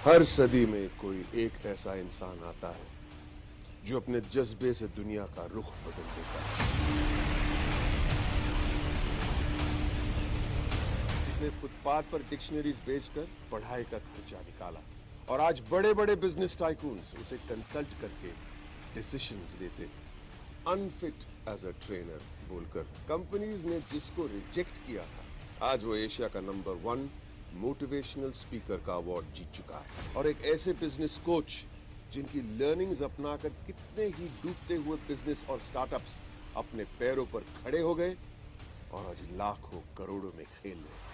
हर सदी में कोई एक ऐसा इंसान आता है जो अपने जज्बे से दुनिया का रुख बदल देता है, जिसने फुटपाथ पर डिक्शनरीज बेचकर पढ़ाई का खर्चा निकाला और आज बड़े बड़े बिजनेस टाइकून्स उसे कंसल्ट करके डिसीजंस लेते हैं। अनफिट एज अ ट्रेनर बोलकर कंपनीज ने जिसको रिजेक्ट किया था, आज वो एशिया का नंबर 1 मोटिवेशनल स्पीकर का अवार्ड जीत चुका है। और एक ऐसे बिजनेस कोच जिनकी लर्निंग्स अपनाकर कितने ही डूबते हुए बिजनेस और स्टार्टअप्स अपने पैरों पर खड़े हो गए और आज लाखों करोड़ों में खेल रहे।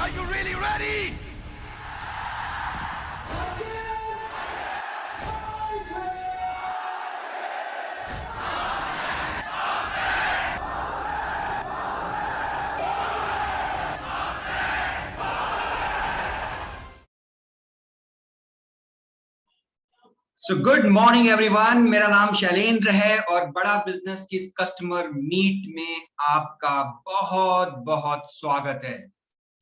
Are you really ready? So good morning everyone, मेरा नाम शैलेंद्र है और बड़ा बिजनेस की कस्टमर मीट में आपका बहुत बहुत स्वागत है।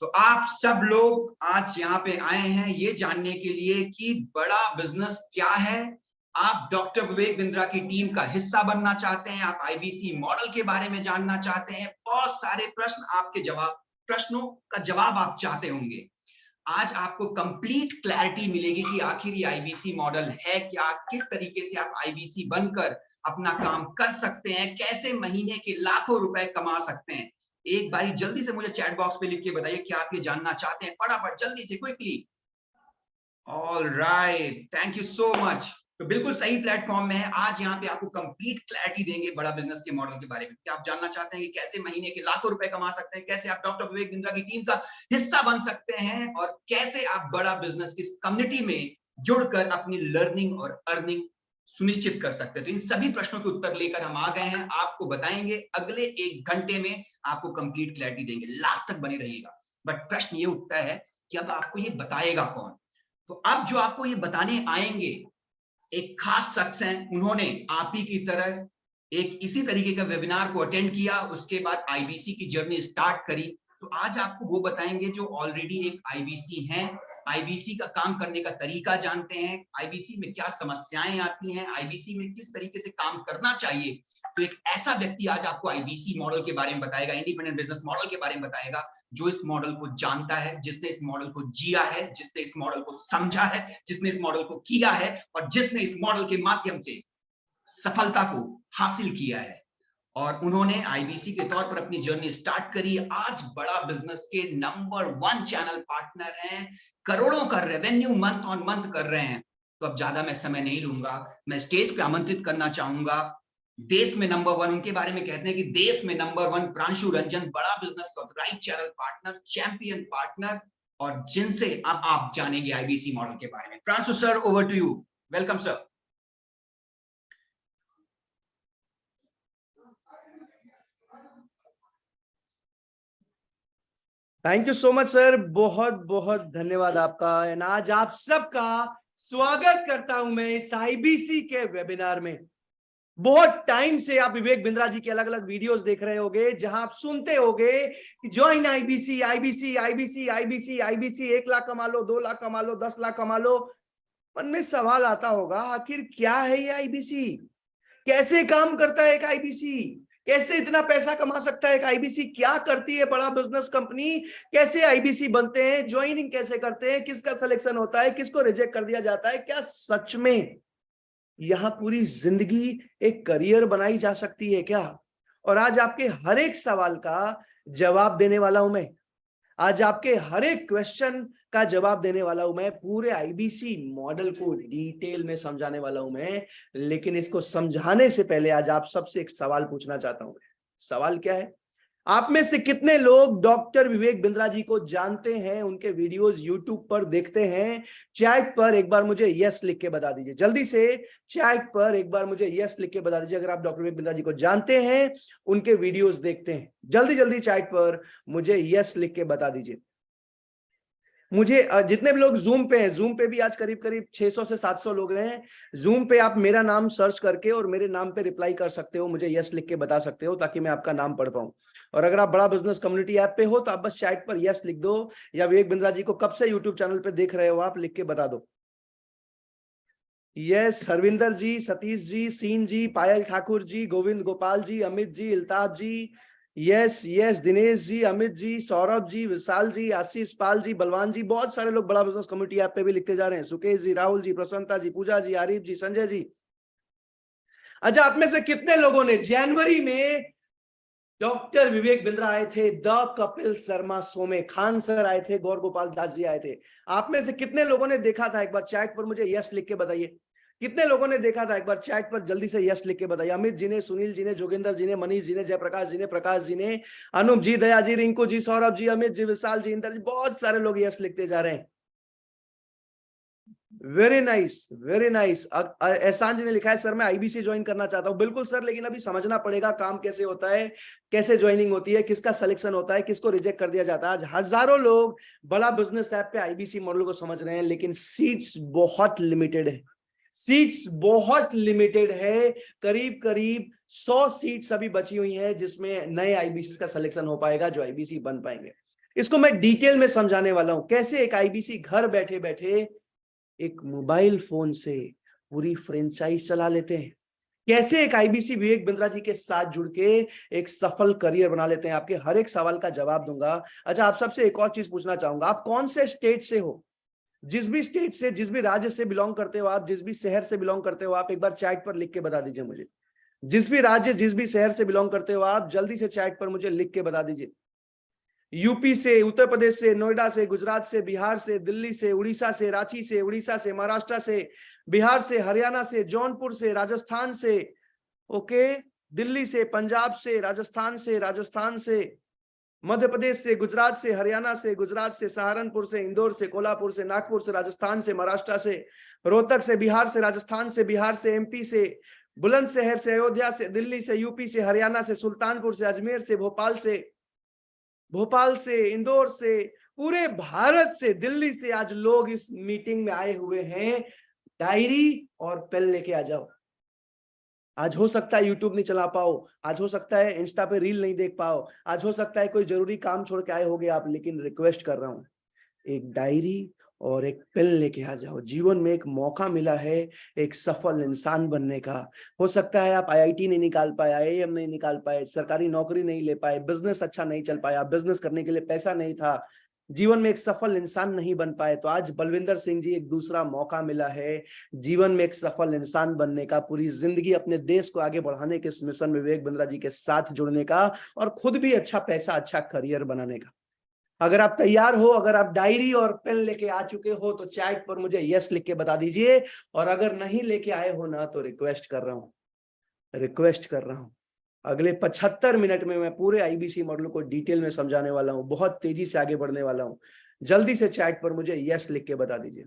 तो आप सब लोग आज यहाँ पे आए हैं ये जानने के लिए कि बड़ा बिजनेस क्या है। आप डॉक्टर विवेक बिंद्रा की टीम का हिस्सा बनना चाहते हैं, आप आईबीसी मॉडल के बारे में जानना चाहते हैं, बहुत सारे प्रश्नों का जवाब आप चाहते होंगे। आज आपको कंप्लीट क्लैरिटी मिलेगी कि आखिर ये आईबीसी मॉडल है क्या, किस तरीके से आप आईबीसी बनकर अपना काम कर सकते हैं, कैसे महीने के लाखों रुपए कमा सकते हैं। एक बारी जल्दी से मुझे चैट बॉक्स पे लिख के बताइए क्या आप ये जानना चाहते हैं, फटाफट जल्दी से quickly. All right, thank you so much. तो बिल्कुल सही प्लेटफॉर्म में है। आज यहाँ पे आपको कंप्लीट क्लैरिटी देंगे बड़ा बिजनेस के मॉडल के बारे में। क्या आप जानना चाहते हैं कि कैसे महीने के लाखों रुपए कमा सकते हैं, कैसे आप डॉक्टर विवेक बिंद्रा की टीम का हिस्सा बन सकते हैं और कैसे आप बड़ा बिजनेस की कम्युनिटी में जुड़कर अपनी लर्निंग और अर्निंग सुनिश्चित कर सकते हैं। तो इन सभी प्रश्नों के उत्तर लेकर हम आ गए हैं, आपको बताएंगे। अगले 1 घंटे में आपको कंप्लीट क्लैरिटी देंगे, लास्ट तक बने रहिएगा। बट प्रश्न ये उठता है कि अब आपको ये बताएगा कौन। तो अब जो आपको ये बताने आएंगे एक खास शख्स हैं, उन्होंने आप ही की तरह एक इसी तरीके का वेबिनार को अटेंड किया, उसके बाद आईबीसी की जर्नी स्टार्ट करी। तो आज आपको वो बताएंगे जो ऑलरेडी एक आईबीसी हैं, आईबीसी का काम करने का तरीका जानते हैं, आईबीसी में क्या समस्याएं आती हैं, आईबीसी में किस तरीके से काम करना चाहिए। तो एक ऐसा व्यक्ति आज आपको आईबीसी मॉडल के बारे में बताएगा, इंडिपेंडेंट बिजनेस मॉडल के बारे में बताएगा, जो इस मॉडल को जानता है, जिसने इस मॉडल को जिया है, जिसने इस मॉडल को समझा है, जिसने इस मॉडल को किया है और जिसने इस मॉडल के माध्यम से सफलता को हासिल किया है। और उन्होंने आईबीसी के तौर पर अपनी जर्नी स्टार्ट करी। आज बड़ा बिजनेस के नंबर 1 चैनल पार्टनर हैं, करोड़ों का रेवेन्यू मंथ ऑन मंथ कर रहे हैं। तो अब ज्यादा मैं समय नहीं लूंगा, मैं स्टेज पे आमंत्रित करना चाहूंगा देश में नंबर 1, उनके बारे में कहते हैं कि देश में नंबर 1 प्रांशु रंजन, बड़ा बिजनेस का right channel partner, champion partner, और जिनसे अब आप जानेंगे आईबीसी मॉडल के बारे में। Pranshu sir, over to you. Welcome sir. Thank you so much sir, बहुत बहुत धन्यवाद आपका। एंड आज आप सबका स्वागत करता हूं मैं इस आईबीसी के वेबिनार में। बहुत टाइम से आप विवेक बिंद्रा जी के अलग अलग वीडियोस देख रहे होंगे, जहां आप सुनते होंगे कि join IBC IBC IBC IBC IBC, 1 lakh कमा लो, 2 लाख कमा लो, 10 लाख कमा लो। मन में सवाल आता होगा, आखिर क्या है ये आईबीसी, कैसे काम करता है एक आईबीसी, कैसे इतना पैसा कमा सकता है एक आईबीसी, क्या करती है बड़ा बिजनेस कंपनी, कैसे आईबीसी बनते हैं, ज्वाइनिंग कैसे करते हैं, किसका सिलेक्शन होता है, किसको रिजेक्ट कर दिया जाता है, क्या सच में यहां पूरी जिंदगी एक करियर बनाई जा सकती है क्या? और आज आपके हर एक सवाल का जवाब देने वाला हूं मैं। आज आपके हर एक क्वेश्चन का जवाब देने वाला हूं मैं। पूरे आईबीसी मॉडल को डिटेल में समझाने वाला हूं मैं। लेकिन इसको समझाने से पहले आज आप सबसे एक सवाल पूछना चाहता हूं। सवाल क्या है? आप में से कितने लोग डॉक्टर विवेक बिंद्रा जी को जानते हैं, उनके वीडियोस यूट्यूब पर देखते हैं? चैट पर एक बार मुझे यस लिख के बता दीजिए। जल्दी से चैट पर एक बार मुझे यस लिख के बता दीजिए अगर आप डॉक्टर विवेक बिंद्रा जी को जानते हैं, उनके वीडियोस देखते हैं। जल्दी जल्दी चैट पर मुझे यस लिख के बता दीजिए। मुझे जितने भी लोग जूम पे हैं, जूम पे भी आज करीब करीब 600 से 700 लोग हैं। जूम पे आप मेरा नाम सर्च करके और मेरे नाम पे रिप्लाई कर सकते हो, मुझे यस लिख के बता सकते हो, ताकि मैं आपका नाम पढ़ पाऊं। और अगर आप बड़ा बिजनेस कम्युनिटी ऐप पे हो तो आप बस चैट पर यस लिख दो, या विवेक बिंद्रा जी को कब से यूट्यूब चैनल पे देख रहे हो आप, लिख के बता दो। यस, हरविंदर जी, सतीश जी, सीन जी, पायल ठाकुर जी, गोविंद गोपाल जी, अमित जी, इल्ताफ जी, यस यस, दिनेश जी, अमित जी, सौरभ जी, विशाल जी, आशीष पाल जी, बलवान जी, बहुत सारे लोग बड़ा बिजनेस कम्युनिटी ऐप पे भी लिखते जा रहे हैं। सुकेश जी, राहुल जी, प्रसन्नता जी, पूजा जी, आरिफ जी, संजय जी। अच्छा, आप में से कितने लोगों ने जनवरी में डॉक्टर विवेक बिंद्रा आए थे, द कपिल शर्मा शो में खान सर आए थे, गौर गोपाल दास जी आए थे? आप में से कितने लोगों ने देखा था? एक बार चैट पर मुझे यस लिख के बताइए। कितने लोगों ने देखा था? एक बार चैट पर जल्दी से यस लिख के बताइए। अमित जी ने, सुनील जी ने, जोगिंदर जी ने, मनीष जी ने, जयप्रकाश जी ने, प्रकाश जी ने, अनूप जी, दया जी, रिंकू जी, सौरभ जी, अमित जी, विशाल जी, इंदर जी, बहुत सारे लोग यस लिखते जा रहे हैं। Very nice, very nice. एहसान जी ने लिखा है, सर मैं आईबीसी ज्वाइन करना चाहता हूं। बिल्कुल सर, लेकिन अभी समझना पड़ेगा काम कैसे होता है, कैसे ज्वाइनिंग होती है, किसका सिलेक्शन होता है, किसको रिजेक्ट कर दिया जाता है। आज हजारों लोग बड़ा बिजनेस ऐप पे आईबीसी मॉडल को समझ रहे हैं, लेकिन सीट्स बहुत लिमिटेड है। सीट्स बहुत लिमिटेड है। करीब करीब 100 सीट्स अभी बची हुई हैं, जिसमें नए आईबीसी का सिलेक्शन हो पाएगा, जो आईबीसी बन पाएंगे। इसको मैं डिटेल में समझाने वाला हूं, कैसे एक आईबीसी घर बैठे बैठे एक मोबाइल फोन से पूरी फ्रेंचाइज चला लेते हैं, कैसे एक आईबीसी विवेक बिंद्रा जी के साथ जुड़ के एक सफल करियर बना लेते हैं। आपके हर एक सवाल का जवाब दूंगा। अच्छा, आप सबसे एक और चीज पूछना चाहूंगा, आप कौन से स्टेट से हो? जिस भी स्टेट से, जिस भी राज्य से बिलोंग करते हो आप, जिस भी शहर से बिलोंग करते हो आप, एक बार चैट पर लिख के बता दीजिए मुझे। जिस भी राज्य, जिस भी शहर से बिलोंग करते हो आप, जल्दी से चैट पर मुझे लिख के बता दीजिए। यूपी से, उत्तर प्रदेश से, नोएडा से, गुजरात से, बिहार से, दिल्ली से, उड़ीसा से, रांची से, उड़ीसा से, महाराष्ट्र से, बिहार से, हरियाणा से, जौनपुर से, राजस्थान से, ओके, दिल्ली से, पंजाब से, राजस्थान से, मध्य प्रदेश से, गुजरात से, हरियाणा से, गुजरात से, सहारनपुर से, इंदौर से, कोल्हापुर से, नागपुर से, राजस्थान से, महाराष्ट्र से, रोहतक से, बिहार से, राजस्थान से, बिहार से, एमपी से, बुलंदशहर से, अयोध्या से, दिल्ली से, यूपी से, हरियाणा से, सुल्तानपुर से, अजमेर से, भोपाल से, इंदौर से, पूरे भारत से, दिल्ली से आज लोग इस मीटिंग में आए हुए हैं। डायरी और पेन लेके आ जाओ। आज हो सकता है यूट्यूब नहीं चला पाओ, आज हो सकता है इंस्टा पे रील नहीं देख पाओ, आज हो सकता है कोई जरूरी काम छोड़ के आए होगे आप, लेकिन रिक्वेस्ट कर रहा हूं, एक डायरी और एक पेन लेके आ जाओ। जीवन में एक मौका मिला है एक सफल इंसान बनने का। हो सकता है आप आईआईटी नहीं निकाल पाए, आईआईएम नहीं निकाल पाए, सरकारी नौकरी नहीं ले पाए, बिजनेस अच्छा नहीं चल पाया, बिजनेस करने के लिए पैसा नहीं था, जीवन में एक सफल इंसान नहीं बन पाए, तो आज बलविंदर सिंह जी एक दूसरा मौका मिला है जीवन में एक सफल इंसान बनने का, पूरी जिंदगी अपने देश को आगे बढ़ाने के इस मिशन में विवेक बिंद्रा जी के साथ जुड़ने का, और खुद भी अच्छा पैसा, अच्छा करियर बनाने का। अगर आप तैयार हो, अगर आप डायरी और पेन लेके आ चुके हो तो चैट पर मुझे यस लिख के बता दीजिए, और अगर नहीं लेके आए हो ना तो रिक्वेस्ट कर रहा हूं अगले 75 मिनट में मैं पूरे आईबीसी मॉडल को डिटेल में समझाने वाला हूं, बहुत तेजी से आगे बढ़ने वाला हूं। जल्दी से चैट पर मुझे यस लिख के बता दीजिए।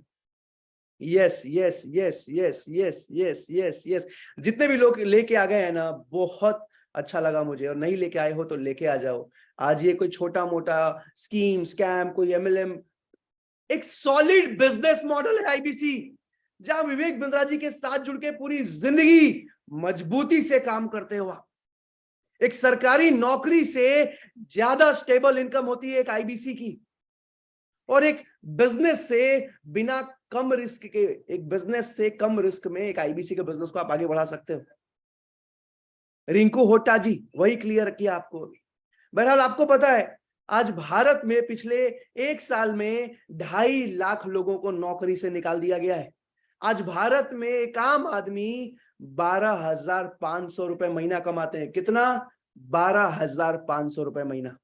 Yes yes yes yes yes yes yes yes. जितने भी लोग लेके आ गए हैं ना, बहुत अच्छा लगा मुझे, और नहीं लेके आए हो तो लेके आ जाओ। आज ये कोई छोटा मोटा स्कीम स्कैम, कोई एमएलएम, एक सॉलिड बिजनेस मॉडल है आईबीसी, जहां विवेक बिंद्रा जी के साथ जुड़ के पूरी जिंदगी मजबूती से काम करते हो। एक सरकारी नौकरी से ज्यादा स्टेबल इनकम होती है एक आईबीसी की, और एक बिजनेस से बिना कम रिस्क के, एक बिजनेस से कम रिस्क में एक आईबीसी के बिजनेस को आप आगे बढ़ा सकते हो। रिंकू होट्टा जी वही क्लियर किया आपको। बहरहाल आपको पता है आज भारत में पिछले एक साल में 2.5 लाख लोगों को नौकरी से निकाल दिया गया है। आज भारत में एक आम आदमी 12,500 रुपए महीना कमाते हैं। कितना? 12,500 रुपए महीना।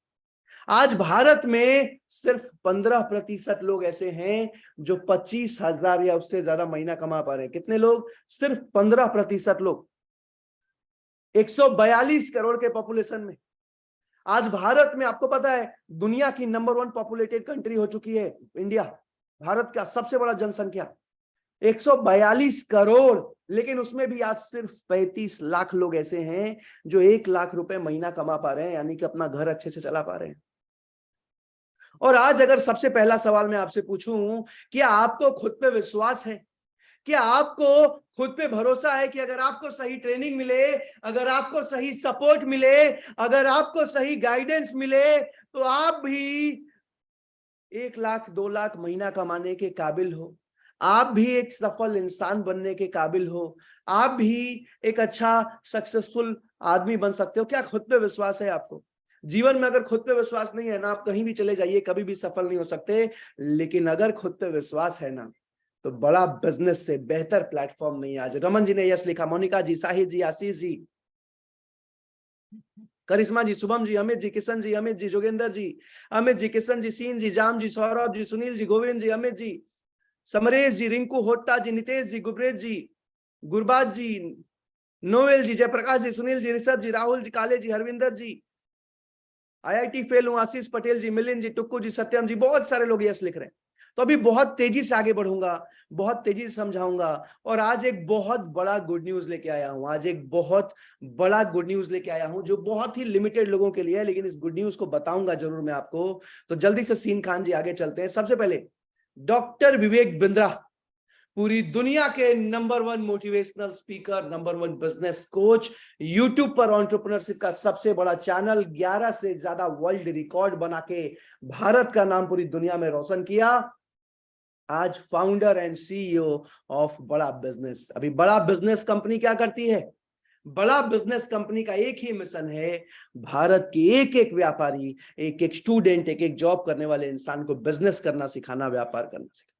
आज भारत में सिर्फ 15% लोग ऐसे हैं जो 25,000 या उससे ज्यादा महीना कमा पा रहे हैं। कितने लोग? सिर्फ 15% लोग। 142 करोड़ के पॉपुलेशन में आज भारत में, आपको पता है दुनिया की नंबर 1 पॉपुलेटेड कंट्री हो चुकी है इंडिया। भारत का सबसे बड़ा जनसंख्या 142 करोड़, लेकिन उसमें भी आज सिर्फ 35 लाख लोग ऐसे हैं जो 1 लाख रुपए महीना कमा पा रहे हैं, यानी कि अपना घर अच्छे से चला पा रहे हैं। और आज अगर सबसे पहला सवाल मैं आपसे पूछूं, क्या आपको खुद पे विश्वास है? क्या आपको खुद पे भरोसा है कि अगर आपको सही ट्रेनिंग मिले, अगर आपको सही सपोर्ट मिले, अगर आपको सही गाइडेंस मिले, तो आप भी 1 लाख 2 लाख महीना कमाने के काबिल हो? आप भी एक सफल इंसान बनने के काबिल हो? आप भी एक अच्छा सक्सेसफुल आदमी बन सकते हो? क्या खुद पे विश्वास है आपको? जीवन में अगर खुद पे विश्वास नहीं है ना, आप कहीं भी चले जाइए, कभी भी सफल नहीं हो सकते। लेकिन अगर खुद पे विश्वास है ना, तो बड़ा बिजनेस से बेहतर प्लेटफॉर्म नहीं है। आज रमन जी ने यस लिखा, मोनिका जी, साहिद जी, आशीष जी, करिश्मा जी, शुभम जी, अमित जी, किशन जी, अमित जी, जोगेंद्र जी, अमित जी, किशन जी, सीन जी, जाम जी, सौरभ जी, सुनील जी, गोविंद जी, अमित जी, समरेश जी, रिंकू होट्टा जी, नितेश जी, गुरप्रीत जी, गुरबाज जी, नोएल जी, जयप्रकाश जी, सुनील जी, ऋषभ जी, राहुल जी, काले जी, हरविंदर जी, आईआईटी फेल हूं, आशीष पटेल जी, मिलिंद जी, टुक्कू जी, सत्यम जी, बहुत सारे लोग यस लिख रहे हैं। तो अभी बहुत तेजी से आगे बढ़ूंगा, बहुत तेजी से समझाऊंगा। और आज एक बहुत बड़ा गुड न्यूज लेके आया हूं, आज एक बहुत बड़ा गुड न्यूज लेके आया हूं जो बहुत ही लिमिटेड लोगों के लिए है, लेकिन इस गुड न्यूज को बताऊंगा जरूर मैं आपको। तो जल्दी से सीन खान जी आगे चलते हैं। सबसे पहले डॉक्टर विवेक बिंद्रा, पूरी दुनिया के number 1 motivational speaker, number 1 business coach, YouTube पर एंटरप्रेन्योरशिप का सबसे बड़ा चैनल, 11 से ज्यादा वर्ल्ड रिकॉर्ड बना के भारत का नाम पूरी दुनिया में रोशन किया। आज फाउंडर एंड सीईओ ऑफ बड़ा बिजनेस। अभी बड़ा बिजनेस कंपनी क्या करती है? बड़ा बिजनेस कंपनी का एक ही मिशन है, भारत के एक एक व्यापारी, एक एक स्टूडेंट, एक एक जॉब करने वाले इंसान को बिजनेस करना सिखाना, व्यापार करना सिखाना।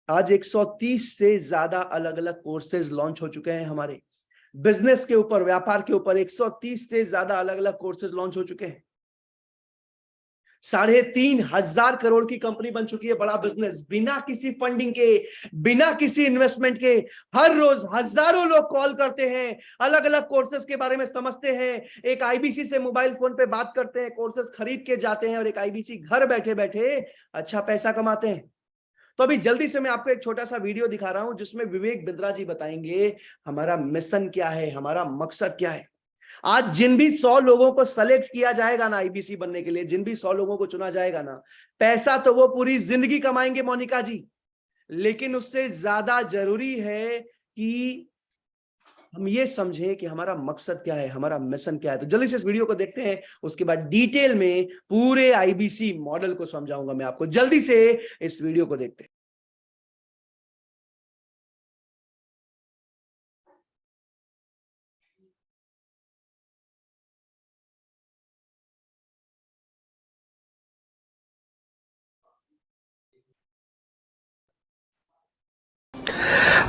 आज 130 से ज्यादा अलग अलग कोर्सेज लॉन्च हो चुके हैं हमारे बिजनेस के ऊपर, व्यापार के ऊपर। 130 से ज्यादा अलग अलग कोर्सेज लॉन्च हो चुके हैं। 3,500 करोड़ की कंपनी बन चुकी है बड़ा बिजनेस, बिना किसी फंडिंग के, बिना किसी इन्वेस्टमेंट के। हर रोज हजारों लोग कॉल करते हैं, अलग अलग कोर्सेज के बारे में समझते हैं, एक आईबीसी से मोबाइल फोन पे बात करते हैं, कोर्सेज खरीद के जाते हैं, और एक आईबीसी घर बैठे बैठे अच्छा पैसा कमाते हैं। तो अभी जल्दी से मैं आपको एक छोटा सा वीडियो दिखा रहा हूं जिसमें विवेक बिंद्रा जी बताएंगे हमारा मिशन क्या है, हमारा मकसद क्या है। आज जिन भी 100 लोगों को सेलेक्ट किया जाएगा ना आईबीसी बनने के लिए, जिन भी 100 लोगों को चुना जाएगा ना, पैसा तो वो पूरी जिंदगी कमाएंगे मोनिका जी, लेकिन उससे ज्यादा जरूरी है कि हम ये समझें कि हमारा मकसद क्या है, हमारा मिशन क्या है। तो जल्दी से इस वीडियो को देखते हैं, उसके बाद डिटेल में पूरे आईबीसी मॉडल को समझाऊंगा मैं आपको। जल्दी से इस वीडियो को देखते हैं।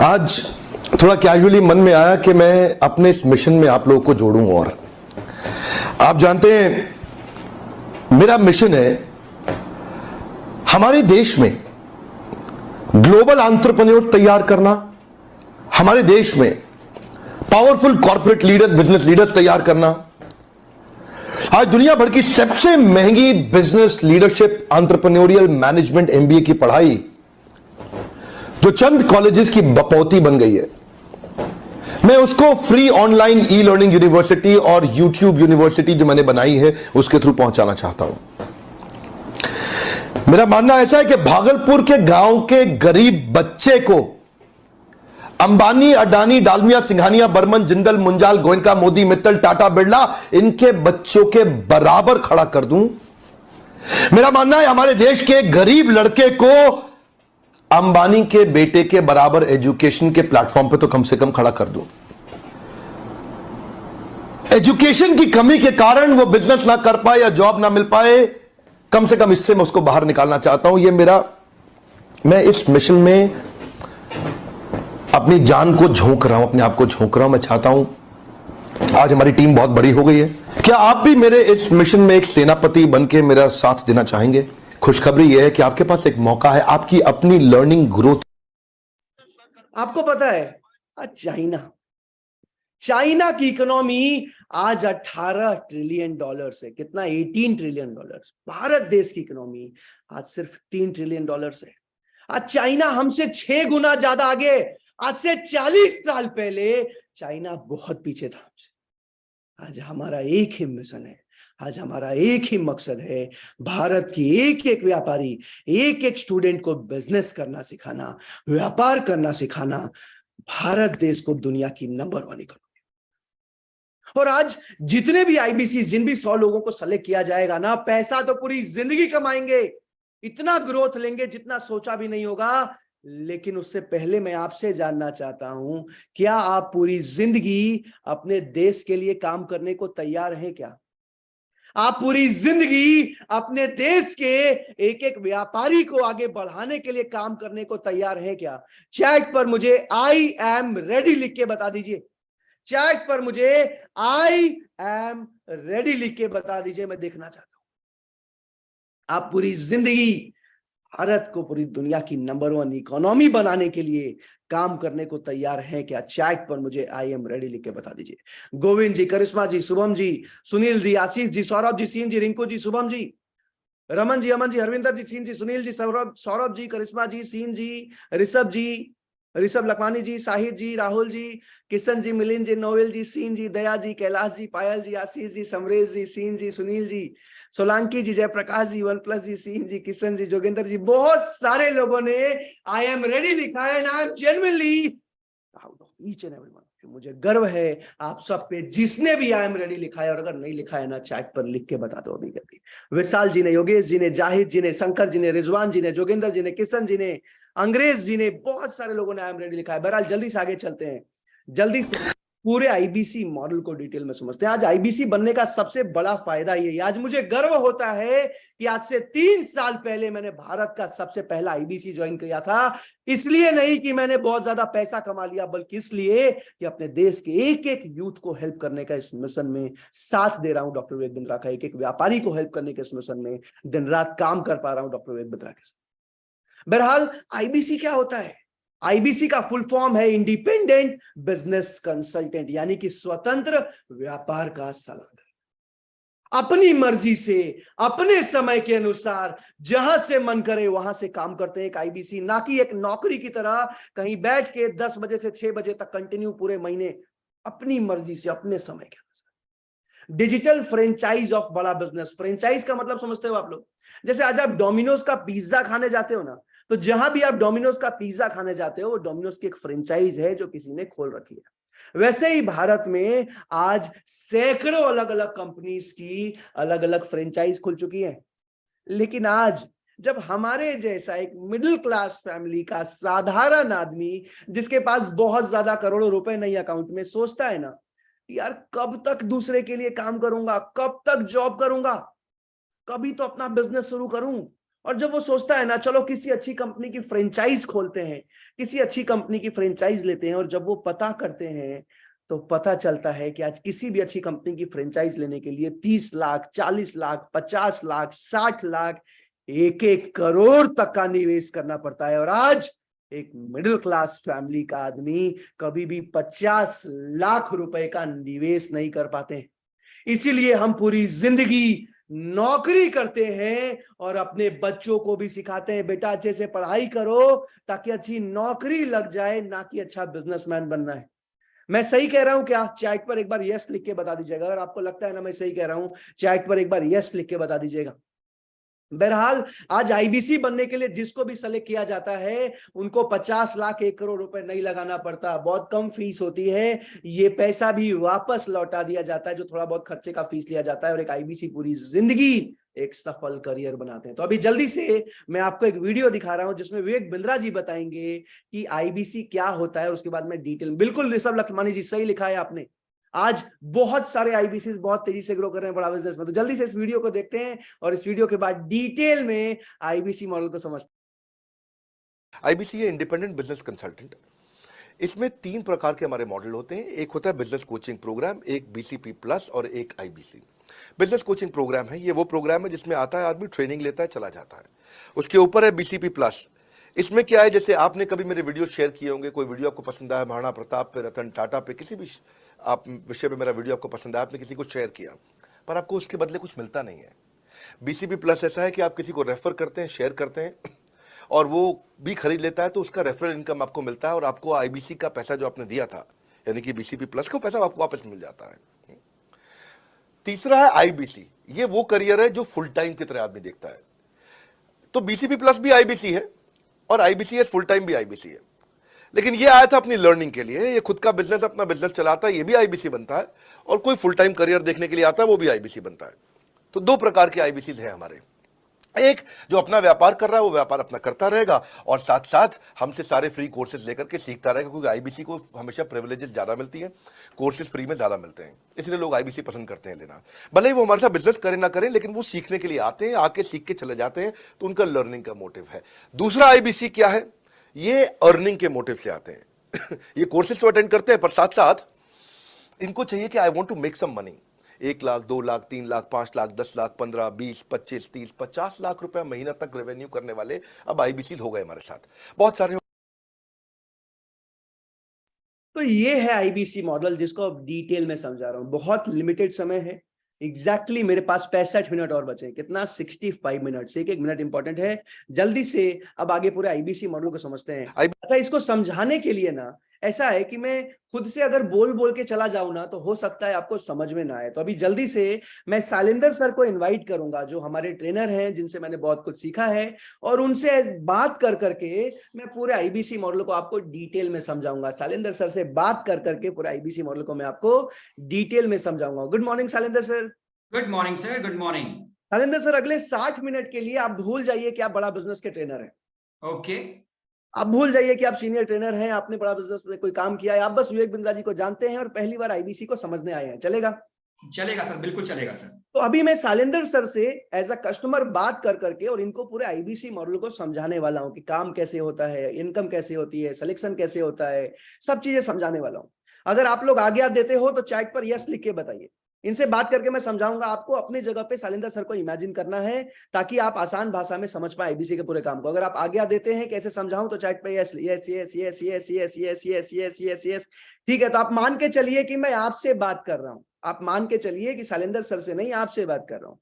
आज थोड़ा कैजुअली मन में आया कि मैं अपने इस मिशन में आप लोगों को जोड़ूं। और आप जानते हैं मेरा मिशन है हमारे देश में ग्लोबल एंटरप्रेन्योर्स तैयार करना, हमारे देश में powerful corporate leaders, business leaders तैयार करना। आज दुनिया भर की सबसे महंगी business leadership entrepreneurial management MBA की पढ़ाई जो चंद कॉलेजेस की बपौती बन गई है, मैं उसको free online e learning university और यूट्यूब यूनिवर्सिटी जो मैंने बनाई है उसके थ्रू पहुंचाना चाहता हूं। मेरा मानना ऐसा है कि भागलपुर के गांव के गरीब बच्चे को अंबानी, अडानी, डालमिया, सिंघानिया, बर्मन, जिंदल, मुंजाल, गोयनका, मोदी, मित्तल, टाटा, बिरला, इनके बच्चों के बराबर खड़ा कर दूं। मेरा मानना है हमारे देश के गरीब लड़के को अंबानी के बेटे के बराबर एजुकेशन के प्लेटफॉर्म पे तो कम से कम खड़ा कर दूं। एजुकेशन की कमी के कारण वो बिजनेस ना कर पाए या जॉब ना मिल पाए, कम से कम इससे मैं उसको बाहर निकालना चाहता हूं। मैं इस मिशन में अपनी जान को झोंक रहा हूं, अपने आप को झोंक रहा हूं। मैं चाहता हूं, आज हमारी टीम बहुत बड़ी हो गई है, क्या आप भी मेरे इस मिशन में एक सेनापति बनके मेरा साथ देना चाहेंगे? खुशखबरी यह है कि आपके पास एक मौका है, आपकी अपनी लर्निंग ग्रोथ। आपको पता है आज चाइना की इकोनॉमी आज 18 ट्रिलियन डॉलर है। कितना? 18 ट्रिलियन डॉलर। भारत देश की इकोनॉमी आज सिर्फ 3 ट्रिलियन डॉलर है। आज चाइना हमसे 6 गुना ज्यादा आगे। आज से 40 साल पहले चाइना बहुत पीछे था हमसे। आज हमारा एक ही मिशन है, आज हमारा एक ही मकसद है, भारत की एक एक व्यापारी, एक एक स्टूडेंट को बिजनेस करना सिखाना, व्यापार करना सिखाना, भारत देश को दुनिया की नंबर 1 इकोनॉमी। और आज जितने भी आईबीसी, जिन भी 100 लोगों को सेलेक्ट किया जाएगा ना, पैसा तो पूरी जिंदगी कमाएंगे, इतना ग्रोथ लेंगे जितना सोचा भी नहीं होगा। लेकिन उससे पहले मैं आपसे जानना चाहता हूं, क्या आप पूरी जिंदगी अपने देश के लिए काम करने को तैयार हैं? क्या आप पूरी जिंदगी अपने देश के एक एक व्यापारी को आगे बढ़ाने के लिए काम करने को तैयार हैं? क्या चैट पर मुझे आई एम रेडी लिख के बता दीजिए। चैट पर मुझे आई एम रेडी लिख के बता दीजिए, मैं देखना चाहता हूं। आप पूरी जिंदगी भारत को पूरी दुनिया की नंबर 1 इकोनॉमी बनाने के लिए काम करने को तैयार हैं? क्या चैट पर मुझे आई एम रेडी लिख के बता दीजिए। गोविंद जी, करिश्मा जी, शुभम जी, सुनील जी, आशीष जी, सौरभ जी, सीन जी, रिंकू जी, शुभम जी, रमन जी, अमन जी, हरविंदर जी, सीन जी, सुनील जी, सौरभ जी, करिश्मा जी, सीन जी, ऋषभ लखवानी जी, साहिद जी, राहुल जी, किशन जी, मिलिंद जी, नोवेल जी, सीन जी, दया जी, कैलाश जी, पायल जी, आशीष जी, समरेश जी, सीन जी, सुनील जी, सोलंकी जी, जयप्रकाश जी, 1+ जी, सीन जी, किशन जी, जोगिंदर जी, बहुत सारे लोगों ने आई एम रेडी लिखा है। I am genuinely proud of each and everyone. मुझे गर्व है आप सब पे, जिसने भी आई एम रेडी लिखा है। और अगर नहीं लिखा है ना, चैट पर लिख के बता दो अभी करके। विशाल जी ने, योगेश जी ने, जाहिद जी ने, शंकर जी ने, रिजवान जी ने, जोगिंदर जी ने, किशन जी ने, अंग्रेज जी ने, बहुत सारे लोगों ने आई एम रेडी लिखा है। बहरहाल जल्दी से आगे चलते हैं, जल्दी से पूरे आईबीसी मॉडल को डिटेल में समझते हैं। आज आईबीसी बनने का सबसे बड़ा फायदा ये है, आज मुझे गर्व होता है कि आज से 3 साल पहले मैंने भारत का सबसे पहला आईबीसी ज्वाइन किया था। इसलिए नहीं कि मैंने बहुत ज्यादा पैसा कमा लिया, बल्कि इसलिए कि अपने देश के एक एक यूथ को हेल्प करने का इस मिशन में साथ दे रहा हूं। डॉक्टर विवेक बिंद्रा का एक एक व्यापारी को हेल्प करने के इस मिशन में दिन रात काम कर पा रहा हूं डॉक्टर विवेक बिंद्रा के साथ। बहरहाल आईबीसी क्या होता है? आईबीसी का फुल फॉर्म है इंडिपेंडेंट बिजनेस कंसल्टेंट, यानी कि स्वतंत्र व्यापार का सलाहकार। अपनी मर्जी से, अपने समय के अनुसार, जहां से मन करे वहां से काम करते हैं एक आईबीसी, ना कि एक नौकरी की तरह कहीं बैठ के 10 बजे से 6 बजे तक कंटिन्यू पूरे महीने, अपनी मर्जी से, अपने समय के अनुसार। डिजिटल फ्रेंचाइज ऑफ बड़ा बिजनेस। फ्रेंचाइज का मतलब समझते हो आप लोग? जैसे आज आप डोमिनोज का पिज्जा खाने जाते हो ना, तो जहां भी आप डोमिनोज का पिज्जा खाने जाते हो, वो डोमिनोज की एक फ्रेंचाइज है जो किसी ने खोल रखी है। वैसे ही भारत में आज सैकड़ों अलग अलग कंपनीज की अलग अलग फ्रेंचाइज खुल चुकी है। लेकिन आज जब हमारे जैसा एक मिडिल क्लास फैमिली का साधारण आदमी, जिसके पास बहुत ज्यादा करोड़ों रुपए नहीं अकाउंट में, सोचता है ना, यार कब तक दूसरे के लिए काम करूंगा, कब तक जॉब करूंगा, कभी तो अपना बिजनेस शुरू करूं, और जब वो सोचता है ना, चलो किसी अच्छी कंपनी की फ्रेंचाइज खोलते हैं, किसी अच्छी कंपनी की फ्रेंचाइज लेते हैं, और जब वो पता करते हैं तो पता चलता है कि आज किसी भी अच्छी कंपनी की फ्रेंचाइज लेने के लिए 30 लाख, 40 लाख, 50 लाख, 60 लाख, 1-1 करोड़ तक का निवेश करना पड़ता है। और आज एक मिडिल क्लास फैमिली का आदमी कभी भी 50 लाख रुपए का निवेश नहीं कर पाते। इसीलिए हम पूरी जिंदगी नौकरी करते हैं और अपने बच्चों को भी सिखाते हैं, बेटा अच्छे से पढ़ाई करो ताकि अच्छी नौकरी लग जाए, ना कि अच्छा बिजनेसमैन बनना है। मैं सही कह रहा हूं क्या? चैट पर एक बार यस लिख के बता दीजिएगा अगर आपको लगता है ना मैं सही कह रहा हूं। चैट पर एक बार यस लिख के बता दीजिएगा। बहरहाल आज आईबीसी बनने के लिए जिसको भी सेलेक्ट किया जाता है उनको 50 लाख 1 करोड़ रुपए नहीं लगाना पड़ता, बहुत कम फीस होती है। ये पैसा भी वापस लौटा दिया जाता है, जो थोड़ा बहुत खर्चे का फीस लिया जाता है, और एक आईबीसी पूरी जिंदगी एक सफल करियर बनाते हैं। तो अभी जल्दी से मैं आपको एक वीडियो दिखा रहा हूं जिसमें विवेक बिंद्रा जी बताएंगे कि आईबीसी क्या होता है, उसके बाद में डिटेल। बिल्कुल ऋषभ लखमानी जी सही लिखा है आपने। आज बहुत सारे आईबीसी बहुत तेजी से ग्रो कर रहे हैं बड़ा बिजनेस में। तो जल्दी से इस वीडियो को देखते हैं और इस वीडियो के बाद डिटेल में आईबीसी मॉडल को समझते हैं। आईबीसी है इंडिपेंडेंट बिजनेस कंसल्टेंट। इसमें 3 प्रकार के हमारे मॉडल होते हैं। एक होता है बिजनेस कोचिंग प्रोग्राम, एक बीसीपी प्लस और एक आईबीसी। बिजनेस कोचिंग प्रोग्राम है, ये वो प्रोग्राम है जिसमें आता है आदमी, ट्रेनिंग लेता है, चला जाता है। उसके ऊपर है बीसीपी प्लस। इसमें क्या है, जैसे आपने कभी मेरे वीडियो शेयर किए होंगे, कोई वीडियो आपको पसंद आया, महाराणा प्रताप पे, रतन टाटा पे, किसी भी आप विषय पे मेरा वीडियो आपको पसंद आया, आपने किसी को शेयर किया, पर आपको उसके बदले कुछ मिलता नहीं है। बीसीपी प्लस ऐसा है कि आप किसी को रेफर करते हैं, शेयर करते हैं, और वो भी खरीद लेता है, तो उसका रेफरल इनकम आपको मिलता है, और आपको आईबीसी का पैसा जो आपने दिया था, यानी कि बीसीपी प्लस का पैसा आपको वापस मिल जाता है। तीसरा है आईबीसी। ये वो करियर है जो फुल टाइम की तरह आदमी देखता है। तो बीसीपी प्लस भी आईबीसी है और आईबीसी फुल टाइम भी आईबीसी है। लेकिन ये आया था अपनी लर्निंग के लिए, ये खुद का बिजनेस, अपना बिजनेस चलाता है, ये भी आईबीसी बनता है, और कोई फुल टाइम करियर देखने के लिए आता है, वो भी आईबीसी बनता है। तो 2 प्रकार के आईबीसी हैं हमारे। एक जो अपना व्यापार कर रहा है वो व्यापार अपना करता रहेगा, और साथ साथ हमसे सारे फ्री कोर्सेज लेकर के सीखता रहेगा, क्योंकि आईबीसी को हमेशा प्रिविलेजेस ज्यादा मिलती हैं, कोर्सेज फ्री में ज्यादा मिलते हैं, इसलिए लोग आईबीसी पसंद करते हैं लेना। भले ही वो हमारे साथ बिजनेस करें ना करें, लेकिन वो सीखने के लिए आते हैं, आके सीख के चले जाते हैं, तो उनका लर्निंग का मोटिव है। दूसरा आईबीसी क्या है, ये अर्निंग के मोटिव से आते हैं। ये कोर्सेज तो अटेंड करते हैं, पर साथ साथ इनको चाहिए कि I want to make some money. 1 lakh, 2 lakh, 3 lakh, 5 lakh, 10 lakh, 15, 20, 25, 30, 50 lakh रुपए महीना तक रेवेन्यू करने वाले अब आईबीसी हो गए हमारे साथ, बहुत सारे। तो ये है आईबीसी मॉडल, जिसको अब डिटेल में समझा रहा हूं। बहुत लिमिटेड समय है, एग्जैक्टली मेरे पास 65 मिनट और बचे। कितना? 65 मिनट से 1-1 मिनट इंपॉर्टेंट है। जल्दी से अब आगे पूरे आईबीसी मॉडल को समझते हैं। अच्छा, इसको समझाने के लिए ना ऐसा है कि मैं खुद से अगर बोल बोल के चला जाऊं ना, तो हो सकता है आपको समझ में ना आए। तो अभी जल्दी से मैं शैलेंद्र सर को इनवाइट करूंगा, जो हमारे ट्रेनर हैं, जिनसे मैंने बहुत कुछ सीखा है, और उनसे बात कर करके मैं पूरे आईबीसी मॉडल को आपको डिटेल में समझाऊंगा। शैलेंद्र सर से बात कर करके पूरे आईबीसी मॉडल को मैं आपको डिटेल में समझाऊंगा। Good morning Shailendra sir. Good morning sir, good morning. Shailendra sir, अगले 60 मिनट के लिए आप भूल जाइए कि आप बड़ा बिजनेस के ट्रेनर हैं। ओके। आप भूल जाइए कि आप सीनियर ट्रेनर हैं, आपने बड़ा बिजनेस में कोई काम किया है। आप बस विवेक बिंद्रा जी को जानते हैं और पहली बार आईबीसी को समझने आए हैं। चलेगा? चलेगा सर, बिल्कुल चलेगा सर। तो अभी मैं शैलेंद्र सर से एज अ कस्टमर बात कर करके और इनको पूरे आईबीसी मॉडल को समझाने वाला हूं कि काम कैसे होता है, इनकम कैसे होती है, सिलेक्शन कैसे होता है, सब चीजें समझाने वाला हूं। अगर आप लोग आज्ञा देते हो तो चैट पर यस लिख के बताइए। इनसे बात करके मैं समझाऊंगा आपको। अपनी जगह पे शैलेंद्र सर को इमेजिन करना है ताकि आप आसान भाषा में समझ पाए आईबीसी के पूरे काम को। अगर आप आज्ञा देते हैं कैसे समझाऊं तो चैट पे yes yes yes yes yes yes yes yes yes yes yes. ठीक है, तो आप मान के चलिए कि मैं आपसे बात कर रहा हूं। आप मान के चलिए कि शैलेंद्र सर से नहीं, आपसे बात कर रहा हूं,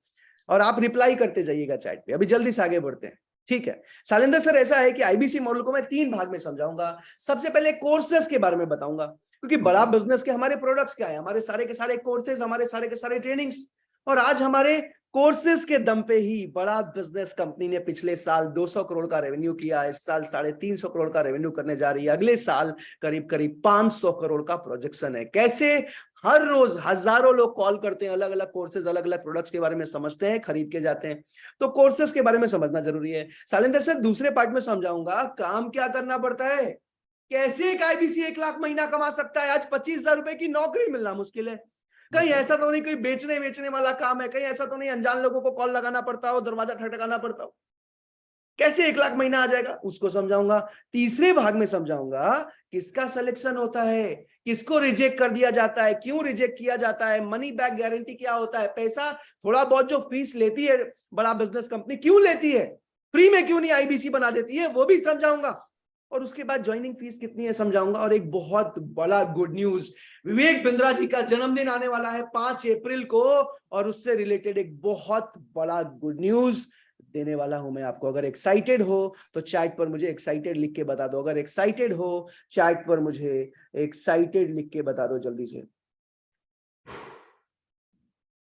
और आप रिप्लाई करते जाइएगा चैट पे। अभी जल्दी से आगे बढ़ते हैं। ठीक है शैलेंद्र सर, ऐसा है कि आईबीसी मॉडल को मैं 3 भाग में समझाऊंगा। सबसे पहले कोर्सेज के बारे में बताऊंगा, क्योंकि बड़ा बिजनेस के हमारे प्रोडक्ट्स क्या है, हमारे सारे के सारे कोर्सेज, हमारे सारे के सारे ट्रेनिंग्स। और आज हमारे कोर्सेज के दम पे ही बड़ा बिजनेस कंपनी ने पिछले साल 200 करोड़ का रेवेन्यू किया, इस साल 350 करोड़ का रेवेन्यू करने जा रही है, अगले साल करीब करीब 500 करोड़ का प्रोजेक्शन है। कैसे? हर रोज हजारों लोग कॉल करते हैं, अलग अलग कोर्सेज, अलग अलग प्रोडक्ट्स के बारे में समझते हैं, खरीद के जाते हैं। तो कोर्सेज के बारे में समझना जरूरी है। शैलेंद्र सर, दूसरे पार्ट में समझाऊंगा काम क्या करना पड़ता है, कैसे एक आईबीसी 1 लाख महीना कमा सकता है। आज 25,000 रुपए की नौकरी मिलना मुश्किल है। कहीं ऐसा तो नहीं कोई बेचने वाला काम है, कहीं ऐसा तो नहीं अनजान लोगों को कॉल लगाना पड़ता हो, दरवाजा ठटकाना पड़ता हो। कैसे 1 लाख महीना आ जाएगा उसको समझाऊंगा। तीसरे भाग में समझाऊंगा किसका सिलेक्शन होता है, किसको रिजेक्ट कर दिया जाता है, क्यों रिजेक्ट किया जाता है, मनी बैक गारंटी क्या होता है, पैसा थोड़ा बहुत जो फीस लेती है बड़ा बिजनेस कंपनी क्यों लेती है, फ्री में क्यों नहीं आईबीसी बना देती है, वो भी समझाऊंगा। और उसके बाद ज्वाइनिंग फीस कितनी है समझाऊंगा। और एक बहुत बड़ा गुड न्यूज, विवेक बिंद्रा जी का जन्मदिन आने वाला है 5 अप्रैल को, और उससे रिलेटेड एक बहुत बड़ा गुड न्यूज देने वाला हूं मैं आपको। अगर एक्साइटेड हो तो चैट पर मुझे एक्साइटेड लिख के बता दो। अगर एक्साइटेड हो चैट पर मुझे एक्साइटेड लिख के बता दो जल्दी से।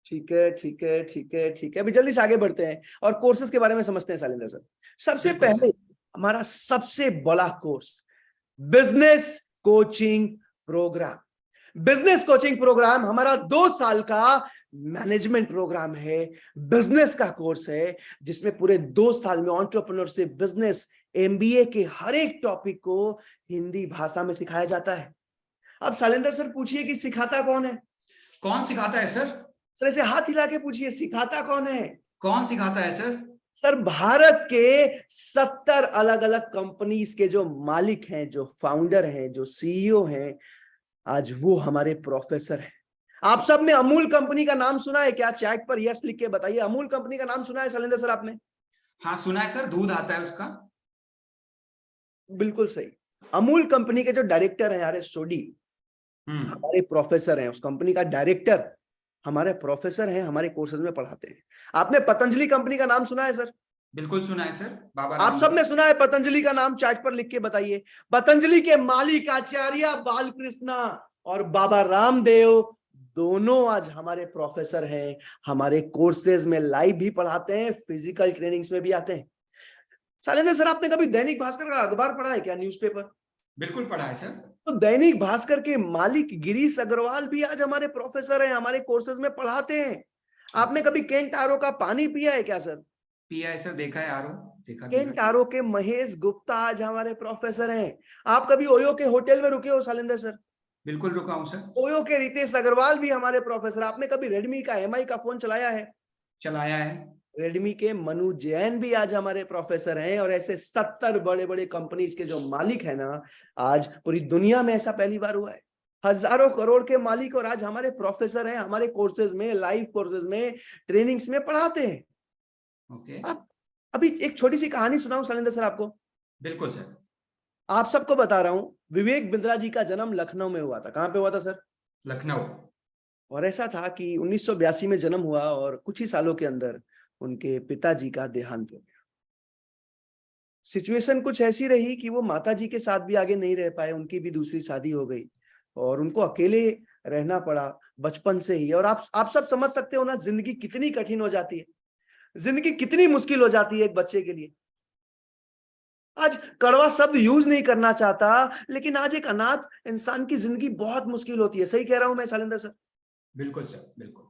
ठीक है ठीक है ठीक है ठीक है, अभी जल्दी से आगे बढ़ते हैं और कोर्सेज के बारे में समझते हैं शैलेंद्र सर। सबसे पहले हमारा सबसे बड़ा course business coaching program. Business coaching program हमारा 2 साल का मैनेजमेंट प्रोग्राम है, बिजनेस का कोर्स है, जिसमें पूरे 2 साल में एंटरप्रेन्योरशिप, बिजनेस, एमबीए के हर एक टॉपिक को हिंदी भाषा में सिखाया जाता है। अब शैलेंद्र सर पूछिए कि सिखाता कौन है? कौन सिखाता है सर? सर ऐसे हाथ हिला के पूछिए, सिखाता कौन है? कौन सिखाता है सर? सर भारत के 70 अलग अलग कंपनीज के जो मालिक हैं, जो फाउंडर हैं, जो सीईओ हैं, आज वो हमारे प्रोफेसर हैं। आप सब ने अमूल कंपनी का नाम सुना है क्या? चैट पर यस लिख के बताइए। अमूल कंपनी का नाम सुना है शैलेंद्र सर आपने? हाँ सुना है सर, दूध आता है उसका। बिल्कुल सही। अमूल कंपनी के जो डायरेक्टर हैं आर.एस. सोडी, हमारे प्रोफेसर हैं। उस कंपनी का डायरेक्टर हमारे प्रोफेसर हैं, हमारे कोर्सेज में पढ़ाते हैं। आपने पतंजलि कंपनी का नाम सुना है सर? बिल्कुल सुना है सर। बाबा आप सबने सुना है पतंजलि का नाम? चैट पर लिख के बताइए। पतंजलि के मालिक आचार्य बालकृष्णा और बाबा रामदेव दोनों आज हमारे प्रोफेसर हैं, हमारे कोर्सेज में लाइव भी पढ़ाते हैं, फिजिकल ट्रेनिंग्स में भी आते हैं। शैलेंद्र सर आपने कभी दैनिक भास्कर का अखबार पढ़ा है क्या, न्यूज़पेपर? बिल्कुल पढ़ा है सर। तो दैनिक भास्कर के मालिक गिरीश अग्रवाल भी आज हमारे प्रोफेसर हैं, हमारे कोर्सेज में पढ़ाते हैं। आपने कभी केंट आरओ का पानी पिया है क्या सर? पिया है सर, देखा है आरओ, देखा। केंट आरओ के महेश गुप्ता आज हमारे प्रोफेसर हैं। आप कभी ओयो के होटल में रुके हो शैलेंद्र सर? बिल्कुल रुका हूं सर। ओयो के रितेश अग्रवाल भी हमारे प्रोफेसर। आपने कभी रेडमी का एमआई का फोन चलाया है? चलाया है। रेडमी के मनु जैन भी आज हमारे प्रोफेसर हैं। और ऐसे 70 बड़े बड़े कंपनीज के जो मालिक है ना, आज पूरी दुनिया में ऐसा पहली बार हुआ है। हजारों करोड़ के मालिक और आज हमारे प्रोफेसर हैं, हमारे कोर्सेज में, लाइव कोर्सेज में, ट्रेनिंग्स में पढ़ाते हैं। ओके। अब अभी एक छोटी सी कहानी सुनाऊं शैलेंद्र सर आपको? बिल्कुल सर। आप सबको बता रहा हूं, विवेक बिंद्रा जी का जन्म लखनऊ में हुआ था। कहां पे हुआ था सर? लखनऊ। और ऐसा था कि 1982 में जन्म हुआ और कुछ ही सालों के अंदर उनके पिताजी का देहांत हो गया। सिचुएशन कुछ ऐसी रही कि वो माताजी के साथ भी आगे नहीं रह पाए, उनकी भी दूसरी शादी हो गई और उनको अकेले रहना पड़ा बचपन से ही। और आप सब समझ सकते हो ना, जिंदगी कितनी कठिन हो जाती है, जिंदगी कितनी मुश्किल हो जाती है एक बच्चे के लिए। आज कड़वा शब्द यूज नहीं करना चाहता, लेकिन आज एक अनाथ इंसान की जिंदगी बहुत मुश्किल होती है। सही कह रहा हूं मैं शैलेंद्र सर? बिल्कुल सर, बिल्कुल।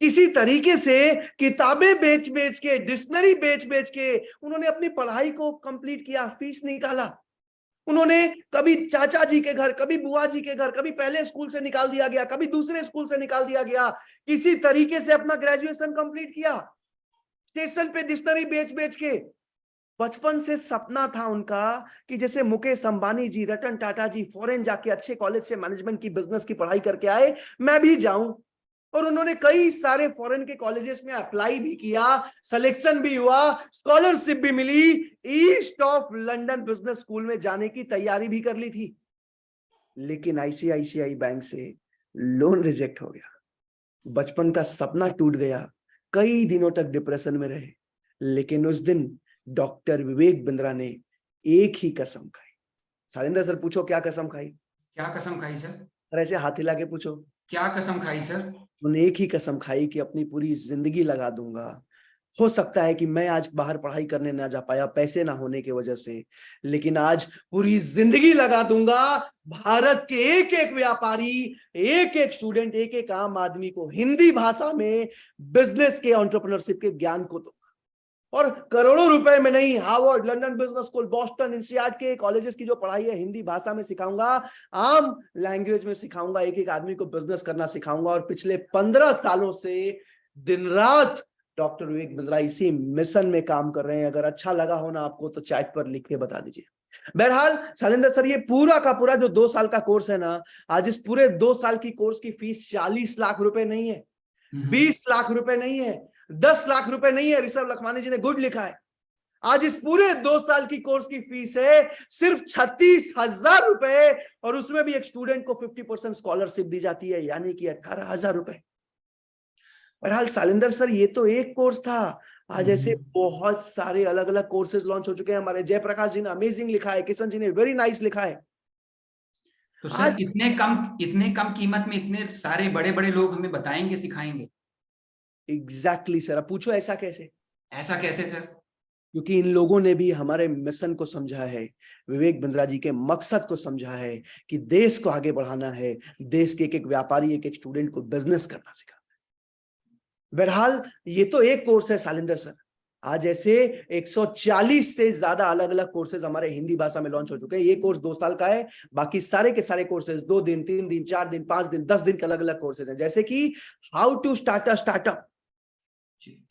किसी तरीके से किताबें बेच बेच के, डिक्शनरी बेच बेच के उन्होंने अपनी पढ़ाई को कंप्लीट किया, फीस निकाला। उन्होंने कभी चाचा जी के घर, कभी बुआ जी के घर, कभी पहले स्कूल से निकाल दिया गया, कभी दूसरे स्कूल से निकाल दिया गया, किसी तरीके से अपना ग्रेजुएशन कंप्लीट किया, स्टेशन पे डिक्शनरी बेच बेच के। बचपन से सपना था उनका कि जैसे मुकेश अंबानी जी, रतन टाटा जी फॉरेन जाके अच्छे कॉलेज से मैनेजमेंट की, बिजनेस की पढ़ाई करके आए, मैं भी जाऊं। और उन्होंने कई सारे फॉरेन के कॉलेजेस में अप्लाई भी किया, सिलेक्शन भी हुआ, स्कॉलरशिप भी मिली, east of London business school में जाने की तैयारी भी कर ली थी। लेकिन आईसीआईसीआई बैंक से लोन रिजेक्ट हो गया, बचपन का सपना टूट गया, कई दिनों तक डिप्रेशन में रहे। लेकिन उस दिन डॉक्टर विवेक बिंद्रा ने एक ही कसम खाई। शैलेंद्र सर पूछो क्या कसम खाई? क्या कसम खाई सर? सर ऐसे हाथ हिला के पूछो। क्या कसम खाई सर? उन्होंने एक ही कसम खाई कि अपनी पूरी जिंदगी लगा दूंगा। हो सकता है कि मैं आज बाहर पढ़ाई करने ना जा पाया पैसे ना होने की वजह से, लेकिन आज पूरी जिंदगी लगा दूंगा भारत के एक एक व्यापारी, एक एक स्टूडेंट, एक एक आम आदमी को हिंदी भाषा में बिजनेस के, एंटरप्रेन्योरशिप के ज्ञान को दूंगा। और करोड़ों रुपए में नहीं, Harvard, London business school, Boston, INSEAD के कॉलेजेस की जो पढ़ाई है हिंदी भाषा में सिखाऊंगा, आम लैंग्वेज में सिखाऊंगा, एक एक आदमी को बिजनेस करना सिखाऊंगा। और पिछले 15 सालों से दिन रात डॉक्टर विवेक बिंद्रा इसी मिशन में काम कर रहे हैं। अगर अच्छा लगा हो ना आपको तो चैट पर लिख के बता दीजिए। बहरहाल शैलेंद्र सर, ये पूरा का पूरा जो 2 साल का कोर्स है ना, आज इस पूरे 2 साल की कोर्स की फीस 40 लाख रुपए नहीं है, 20 लाख रुपए नहीं है, 10 लाख रुपए नहीं है। ऋषभ लखमानी जी ने गुड लिखा है। आज इस पूरे 2 साल की कोर्स की फीस है सिर्फ 36,000 रुपए, और उसमें भी एक स्टूडेंट को 50% स्कॉलरशिप दी जाती है, यानी कि 18,000 रुपए। बहरहाल शैलेंद्र सर, ये तो एक कोर्स था, आज ऐसे बहुत सारे अलग अलग कोर्सेज लॉन्च हो चुके हैं। हमारे जयप्रकाश जी ने अमेजिंग लिखा है, किशन जी ने वेरी नाइस लिखा है। तो सर इतने कम कीमत में इतने सारे बड़े बड़े लोग हमें बताएंगे, सिखाएंगे? एग्जैक्टली सर, अब पूछो ऐसा कैसे? ऐसा कैसे सर? क्योंकि इन लोगों ने भी हमारे मिशन को समझा है, विवेक बिंद्रा जी के मकसद को समझा है कि देश को आगे बढ़ाना है, देश के एक एक व्यापारी, एक एक स्टूडेंट को बिजनेस करना सिखाना है। बहरहाल ये तो एक कोर्स है शैलेंद्र सर, आज ऐसे 140 से ज्यादा अलग अलग कोर्सेज हमारे हिंदी भाषा में लॉन्च हो चुके हैं। ये कोर्स 2 साल का है, बाकी सारे के सारे कोर्सेज 2 दिन, 3 दिन, 4 दिन, 5 दिन, 10 दिन के अलग अलग कोर्सेज हैं। जैसे कि how to start a startup,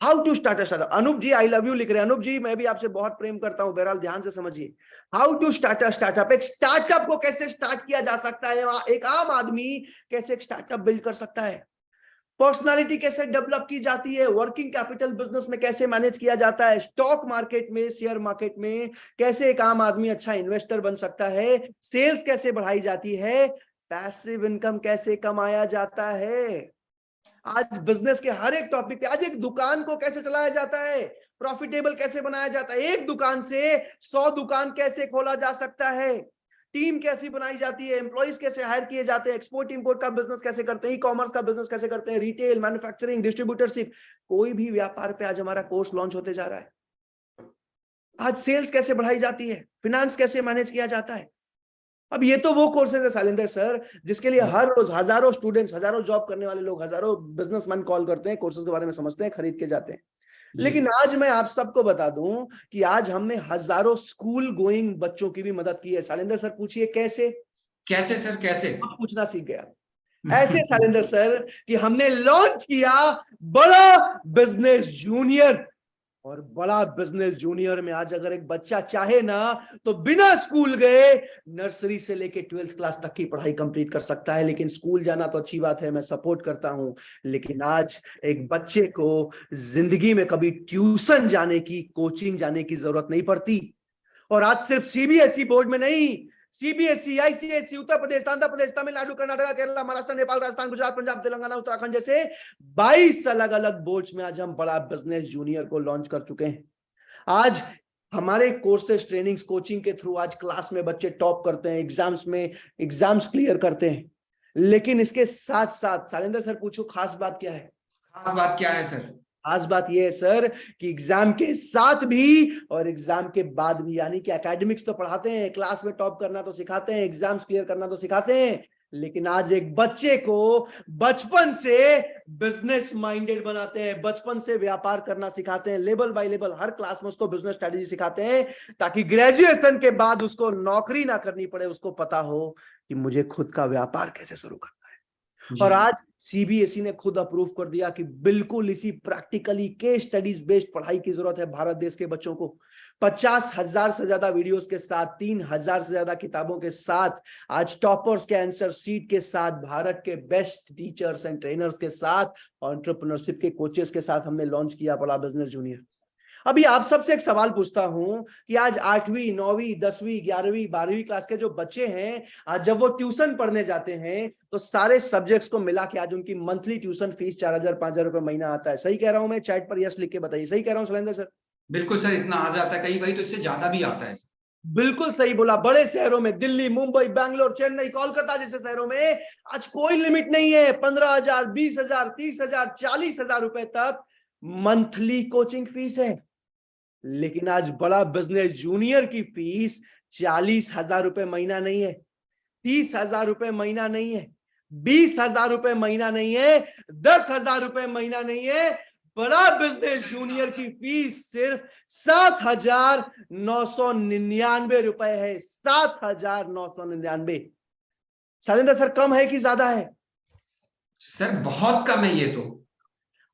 how to start a startup. Anup ji I love you लिख रहे हैं। अनूप जी, मैं भी आपसे बहुत प्रेम करता हूं, बहरहाल ध्यान से समझिए। How to start a startup, एक स्टार्टअप को कैसे स्टार्ट किया जा सकता है, एक आम आदमी कैसे एक स्टार्टअप बिल्ड कर सकता है, पर्सनालिटी कैसे डेवलप की जाती है, वर्किंग कैपिटल बिजनेस में कैसे मैनेज किया जाता है, स्टॉक मार्केट में, शेयर मार्केट में कैसे एक आम आदमी अच्छा इन्वेस्टर बन सकता है, सेल्स कैसे बढ़ाई जाती है, पैसिव इनकम कैसे कमाया जाता है। आज बिजनेस के हर एक टॉपिक पे, आज एक दुकान को कैसे चलाया जाता है, प्रॉफिटेबल कैसे बनाया जाता है, एक दुकान से 100 दुकान कैसे खोला जा सकता है, टीम कैसी बनाई जाती है, एम्प्लॉइज कैसे हायर किए जाते हैं, एक्सपोर्ट इंपोर्ट का बिजनेस कैसे करते हैं, ई कॉमर्स का बिजनेस कैसे करते हैं, रिटेल, मैन्युफैक्चरिंग, डिस्ट्रीब्यूटरशिप, कोई भी व्यापार पे आज हमारा कोर्स लॉन्च होते जा रहा है। आज सेल्स कैसे बढ़ाई जाती है, फिनेंस कैसे मैनेज किया जाता है। अब ये तो वो कोर्सेज है शैलेंद्र सर जिसके लिए हर रोज हजारों स्टूडेंट्स, हजारों जॉब करने वाले लोग, हजारों बिजनेसमैन कॉल करते हैं, कोर्सेज के बारे में समझते हैं, खरीद के जाते हैं। लेकिन आज मैं आप सबको बता दूं कि आज हमने हजारों स्कूल गोइंग बच्चों की भी मदद की है। शैलेंद्र सर पूछिए कैसे? कैसे सर, कैसे? आप पूछना सीख गया। ऐसे शैलेंद्र सर कि हमने लॉन्च किया बड़ा बिजनेस जूनियर, और बड़ा बिजनेस जूनियर में आज अगर एक बच्चा चाहे ना तो बिना स्कूल गए नर्सरी से लेके 12th क्लास तक की पढ़ाई कंप्लीट कर सकता है। लेकिन स्कूल जाना तो अच्छी बात है, मैं सपोर्ट करता हूं, लेकिन आज एक बच्चे को जिंदगी में कभी ट्यूशन जाने की, कोचिंग जाने की जरूरत नहीं पड़ती। और आज सिर्फ सीबीएसई बोर्ड में नहीं, सीबीएसई, आईसीएसई, उत्तर प्रदेश, आंध्र प्रदेश, तमिलनाडु, कर्नाटक, केरला, महाराष्ट्र, नेपाल, राजस्थान, गुजरात, पंजाब, तेलंगाना, उत्तराखंड जैसे 22 अलग अलग बोर्ड्स में आज हम बड़ा बिजनेस जूनियर को लॉन्च कर चुके हैं। आज हमारे कोर्सेज, ट्रेनिंग्स, कोचिंग के थ्रू आज क्लास में बच्चे टॉप करते हैं, एग्जाम्स में एग्जाम्स क्लियर करते हैं। लेकिन इसके साथ साथ शैलेंद्र सर पूछो खास बात क्या है? खास बात क्या है सर? खास बात यह है सर कि एग्जाम के साथ भी और एग्जाम के बाद भी, यानी कि एकेडमिक्स तो पढ़ाते हैं, क्लास में टॉप करना तो सिखाते हैं, एग्जाम्स क्लियर करना तो सिखाते हैं, लेकिन आज एक बच्चे को बचपन से बिजनेस माइंडेड बनाते हैं, बचपन से व्यापार करना सिखाते हैं, level by level her class में उसको बिजनेस स्ट्रेटेजी सिखाते हैं, ताकि ग्रेजुएशन के बाद उसको नौकरी ना करनी पड़े, उसको पता हो कि मुझे खुद का व्यापार कैसे शुरू करना है। और आज सीबीएसई ने खुद अप्रूव कर दिया कि बिल्कुल इसी प्रैक्टिकली केस स्टडीज बेस्ड पढ़ाई की जरूरत है भारत देश के बच्चों को। 50,000 से ज्यादा वीडियोस के साथ, 3,000 से ज्यादा किताबों के साथ, आज टॉपर्स के आंसर सीट के साथ, भारत के बेस्ट टीचर्स एंड ट्रेनर्स के साथ, एंटरप्रेन्योरशिप के कोचेस के साथ हमने लॉन्च किया बड़ा बिजनेस जूनियर। अभी आप सबसे एक सवाल पूछता हूं कि आज 8वीं, 9वीं, 10वीं, 11वीं, 12वीं क्लास के जो बच्चे हैं, आज जब वो ट्यूशन पढ़ने जाते हैं तो सारे सब्जेक्ट्स को मिला के आज उनकी मंथली ट्यूशन फीस 4,000, 5,000 रुपए महीना आता है। सही कह रहा हूं मैं? चैट पर यस लिख के बताइए, सही कह रहा हूं शैलेंद्र सर? बिल्कुल सर, इतना आ जाता है, कई बार तो इससे ज्यादा भी आता है। बिल्कुल सही बोला। बड़े शहरों में, दिल्ली, मुंबई, बैंगलोर, चेन्नई, कोलकाता जैसे शहरों में आज कोई लिमिट नहीं है। 15,000, 20,000, 30,000, 40,000 रुपए तक मंथली कोचिंग फीस है। लेकिन आज बड़ा बिजनेस जूनियर की फीस 40,000 रुपए महीना नहीं है, 30,000 रुपए महीना नहीं है, 20,000 रुपए महीना नहीं है, 10,000 रुपए महीना नहीं है। बड़ा बिजनेस जूनियर की फीस सिर्फ 7,999 रुपए है। 7,999। शैलेंद्र सर, कम है कि ज्यादा है? सर बहुत कम है ये तो।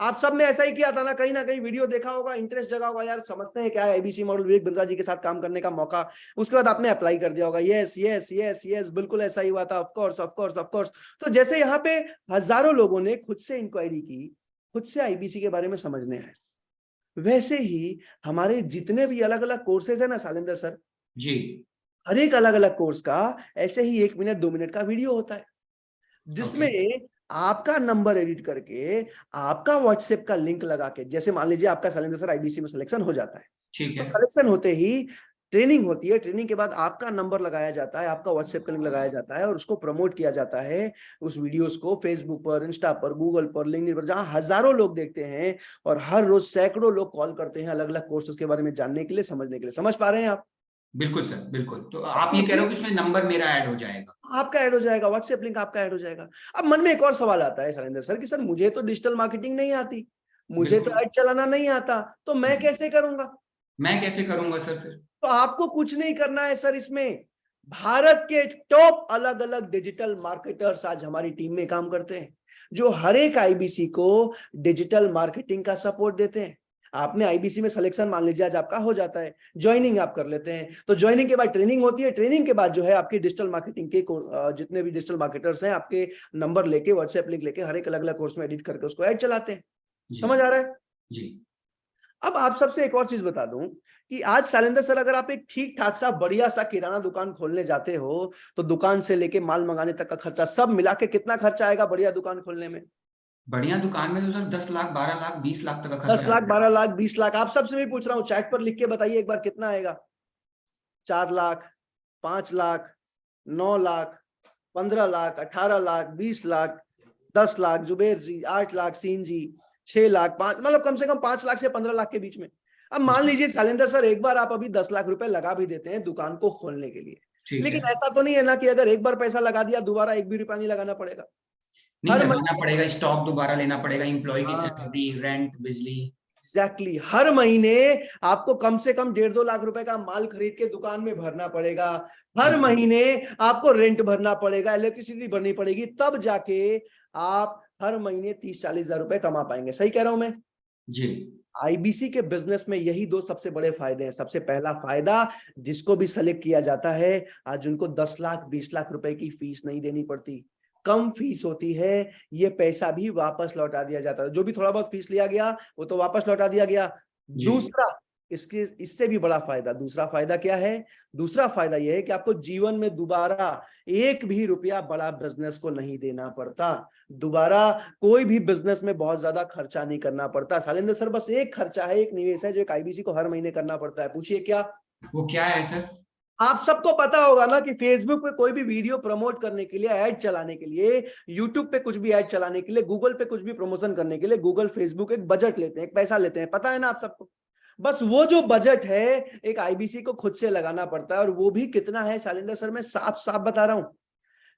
आप सब ने ऐसा ही किया था ना कहीं वीडियो देखा होगा, इंटरेस्ट जगा होगा, यार समझते हैं क्या है आईबीसी मॉडल, विवेक बिंद्रा जी के साथ काम करने का मौका, उसके बाद आपने अप्लाई कर दिया होगा। यस यस यस यस, बिल्कुल ऐसा ही हुआ था। Of course of course of course. तो जैसे यहाँ पे हजारों लोगों ने खुद से इंक्वायरी की, खुद से आईबीसी के बारे में समझने आए, वैसे ही हमारे जितने भी अलग अलग कोर्सेज है ना शैलेंद्र सर जी, हर एक अलग अलग कोर्स का ऐसे ही 1 मिनट 2 मिनट का वीडियो होता है, जिसमें आपका नंबर एडिट करके, आपका व्हाट्सएप का लिंक लगा के, जैसे मान लीजिए आपका शैलेंद्र सर आईबीसी में सिलेक्शन हो जाता है, ठीक तो है। सिलेक्शन होते ही ट्रेनिंग होती है, ट्रेनिंग के बाद आपका नंबर लगाया जाता है, आपका व्हाट्सएप का लिंक लगाया जाता है और उसको प्रमोट किया जाता है, उस वीडियोस को फेसबुक पर, इंस्टा पर, गूगल पर, लिंक्डइन पर, जहां हजारों लोग देखते हैं और हर रोज सैकड़ों लोग कॉल करते हैं अलग अलग कोर्सेज के बारे में जानने के लिए, समझने के लिए। समझ पा रहे हैं आप? बिल्कुल सर, बिल्कुल। तो आप ये कह रहे हो कि इसमें नंबर मेरा ऐड हो जाएगा? आपका ऐड हो जाएगा, व्हाट्सएप लिंक आपका ऐड हो जाएगा। अब मन में एक और सवाल आता है शैलेंद्र सर कि सर मुझे तो डिजिटल मार्केटिंग नहीं आती, मुझे तो बिल्कुल। ऐड चलाना नहीं आता, तो मैं कैसे करूंगा? मैं कैसे करूंगा सर फिर? तो आपको कुछ नहीं करना है सर। इसमें भारत के टॉप अलग अलग डिजिटल मार्केटर्स आज हमारी टीम में काम करते हैं, जो हर एक आईबीसी को डिजिटल मार्केटिंग का सपोर्ट देते हैं। आपने आईबीसी में सिलेक्शन मान लीजिए आज आपका हो जाता है, ज्वाइनिंग आप कर लेते हैं, तो ज्वाइनिंग के बाद ट्रेनिंग होती है, ट्रेनिंग के बाद जो है आपकी डिजिटल मार्केटिंग के जितने भी डिजिटल मार्केटर्स हैं आपके नंबर लेके, व्हाट्सएप लिंक लेके हर एक अलग अलग कोर्स में एडिट करके उसको ऐड चलाते हैं। समझ आ रहा है? जी। अब आप सबसे एक और चीज बता दूं कि आज शैलेंद्र सर अगर आप एक ठीक ठाक सा बढ़िया सा किराना दुकान खोलने जाते हो, तो दुकान से लेके माल मंगाने तक का खर्चा सब मिला के कितना खर्चा आएगा बढ़िया दुकान खोलने में? बढ़िया दुकान में तो सर 10 लाख, 12 लाख, 20 लाख तक का 10 खर्चा लाख, आता है। 12 लाख, 20 लाख। आप सबसे भी पूछ रहा हूं, चैट पर लिख के बताइए एक बार कितना आएगा? 4 लाख, 5 लाख, 9 लाख, 15 लाख, 18 लाख, 20 लाख, 10 लाख, जुबेर जी 8 लाख, सीन जी 6 लाख, 5, मतलब कम से कम 5 लाख से 15 लाख के बीच में। अब मान लीजिए शैलेंद्र सर एक बार आप अभी 10 लाख रुपए लगा भी देते हैं दुकान को खोलने के लिए, ठीक लेकिन है। ऐसा तो नहीं है ना कि अगर एक बार पैसा लगा दिया दोबारा एक भी रुपया नहीं लगाना पड़ेगा? नहीं, हर लगाना महीने, पड़ेगा, स्टॉक दोबारा लेना पड़ेगा, एम्प्लॉय की हाँ सैलरी, रेंट, बिजली। एग्जैक्टली, हर महीने आपको कम से कम 1.5-2 लाख रुपए का माल खरीद के दुकान में भरना पड़ेगा, हर महीने आपको रेंट भरना पड़ेगा, इलेक्ट्रिसिटी भरनी पड़ेगी, तब जाके आप हर महीने 30-40 हजार रुपए कमा पाएंगे। सही कह रहा हूं मैं? जी। आईबीसी के बिजनेस में यही दो सबसे बड़े फायदे हैं। सबसे पहला फायदा, जिसको भी सेलेक्ट किया जाता है आज उनको 10 लाख 20 लाख रुपए की फीस नहीं देनी पड़ती, कम फीस होती है, ये पैसा भी वापस लौटा दिया जाता है, जो भी थोड़ा बहुत फीस लिया गया वो तो वापस लौटा दिया गया। जी। दूसरा, इसके इससे भी बड़ा फायदा, दूसरा फायदा क्या है? दूसरा फायदा यह है कि आपको जीवन में दोबारा एक भी रुपया बड़ा बिजनेस को नहीं देना पड़ता, दोबारा कोई भी बिजनेस में बहुत ज्यादा खर्चा नहीं करना पड़ता। शैलेंद्र सर बस एक खर्चा है, एक निवेश है जो एक आईबीसी को हर महीने करना पड़ता है। पूछिए क्या? वो क्या है सर? आप सबको पता होगा ना कि फेसबुक पे कोई भी वीडियो प्रमोट करने के लिए, ऐड चलाने के लिए, यूट्यूब पे कुछ भी ऐड चलाने के लिए, गूगल पे कुछ भी प्रमोशन करने के लिए गूगल फेसबुक एक बजट लेते हैं, एक पैसा लेते हैं, पता है ना आप सबको? बस वो जो बजट है एक आईबीसी को खुद से लगाना पड़ता है, और वो भी कितना है शैलेंद्र सर, मैं साफ साफ बता रहा हूं।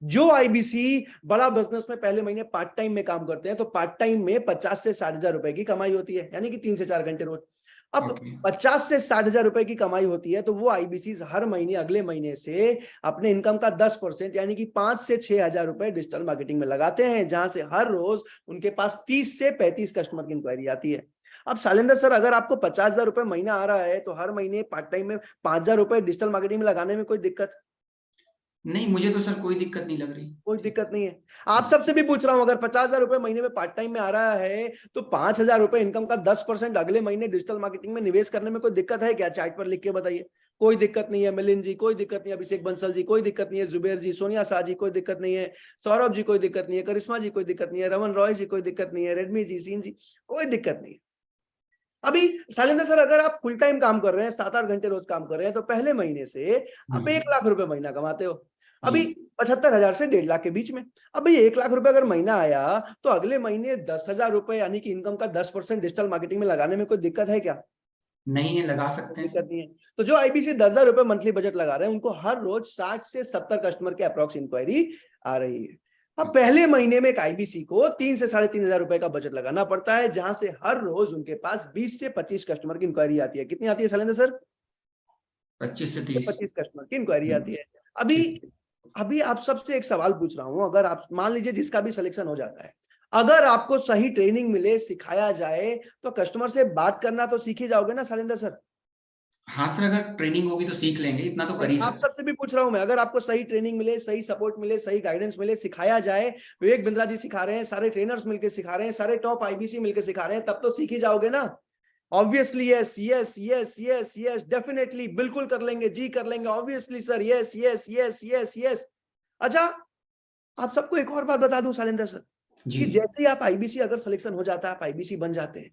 जो आईबीसी बड़ा बिजनेस में पहले महीने पार्ट टाइम में काम करते हैं, तो पार्ट टाइम में 50 से 60 हजार रुपए की कमाई होती है, यानी कि 3 से 4 घंटे रोज। अब 50 से 60 हजार रुपए की कमाई होती है, तो वो आईबीसी हर महीने अगले महीने से अपने इनकम का 10% यानी कि 5 से 6 हजार रुपए डिजिटल मार्केटिंग में लगाते हैं, जहां से हर रोज उनके पास 30 से 35 कस्टमर की इंक्वायरी आती है। अब शैलेंद्र सर अगर आपको 50 हजार रुपए महीना आ रहा है, तो हर महीने पार्ट टाइम में 5 हजार रुपए डिजिटल मार्केटिंग में लगाने में कोई दिक्कत? नहीं, मुझे तो सर कोई दिक्कत नहीं लग रही। कोई दिक्कत नहीं है। आप सबसे भी पूछ रहा हूं, अगर 50 हजार रुपए महीने में पार्ट टाइम में आ रहा है, तो 5 हजार रुपए इनकम का 10% अगले महीने डिजिटल मार्केटिंग में निवेश करने में कोई दिक्कत है क्या? चैट पर लिख के बताइए। कोई दिक्कत नहीं है। मिलिंद जी कोई दिक्कत नहीं है, अभिषेक बंसल जी कोई दिक्कत नहीं है, जुबेर जी, सोनिया शाह जी कोई दिक्कत नहीं है, सौरभ जी कोई दिक्कत नहीं है, करिश्मा जी कोई दिक्कत नहीं है, रमन रॉय जी कोई दिक्कत नहीं है, रेडमी जी, सीन जी कोई दिक्कत नहीं है। अभी शैलेंद्र सर अगर आप फुल टाइम काम कर रहे हैं, 7-8 घंटे रोज काम कर रहे हैं, तो पहले महीने से आप 1 लाख रुपए महीना कमाते हो, अभी 75 हजार से 1.5 लाख के बीच में। अभी 1 लाख रुपए अगर महीना आया, तो अगले महीने 10 हजार रुपए यानी कि इनकम का 10% डिजिटल मार्केटिंग में लगाने में कोई दिक्कत है क्या? नहीं है, लगा सकते हैं। दिक्कत नहीं है। तो जो आईबीसी 10 हजार रुपए मंथली बजट लगा रहे हैं, उनको हर रोज 60 से 70 कस्टमर के अप्रॉक्स इंक्वायरी आ रही है। अब पहले महीने में एक आईबीसी को 3 से 3.5 हजार रुपए का बजट लगाना पड़ता है, जहां से हर रोज उनके पास 20 से 25 कस्टमर की इंक्वायरी आती है। कितनी आती है शैलेंद्र सर? 25 से 30। 25 कस्टमर की इंक्वायरी आती है। अभी अभी आप सबसे एक सवाल पूछ रहा हूं, अगर आप मान लीजिए जिसका भी सिलेक्शन हो जाता है, अगर आपको सही ट्रेनिंग मिले, सिखाया जाए, तो कस्टमर से बात करना तो सीख ही जाओगे ना शैलेंद्र सर। हाँ सर, अगर ट्रेनिंग होगी तो सीख लेंगे, इतना तो कर ही आप सकते। सबसे भी पूछ रहा हूं मैं, अगर आपको सही ट्रेनिंग मिले, सही सपोर्ट मिले, सही गाइडेंस मिले, सिखाया जाए, विवेक बिंद्रा जी सिखा रहे हैं, सारे ट्रेनर्स मिलकर सिखा रहे हैं, सारे टॉप आईबीसी मिलकर सिखा रहे हैं, तब तो सीख ही जाओगे ना। Obviously yes yes yes yes yes, definitely, बिल्कुल कर लेंगे जी, कर लेंगे, obviously sir, yes yes yes yes yes. अच्छा, आप सबको एक और बात बता दूं शैलेंद्र सर, जी कि जैसे ही आप आईबीसी अगर सिलेक्शन हो जाता है, आप आईबीसी बन जाते हैं,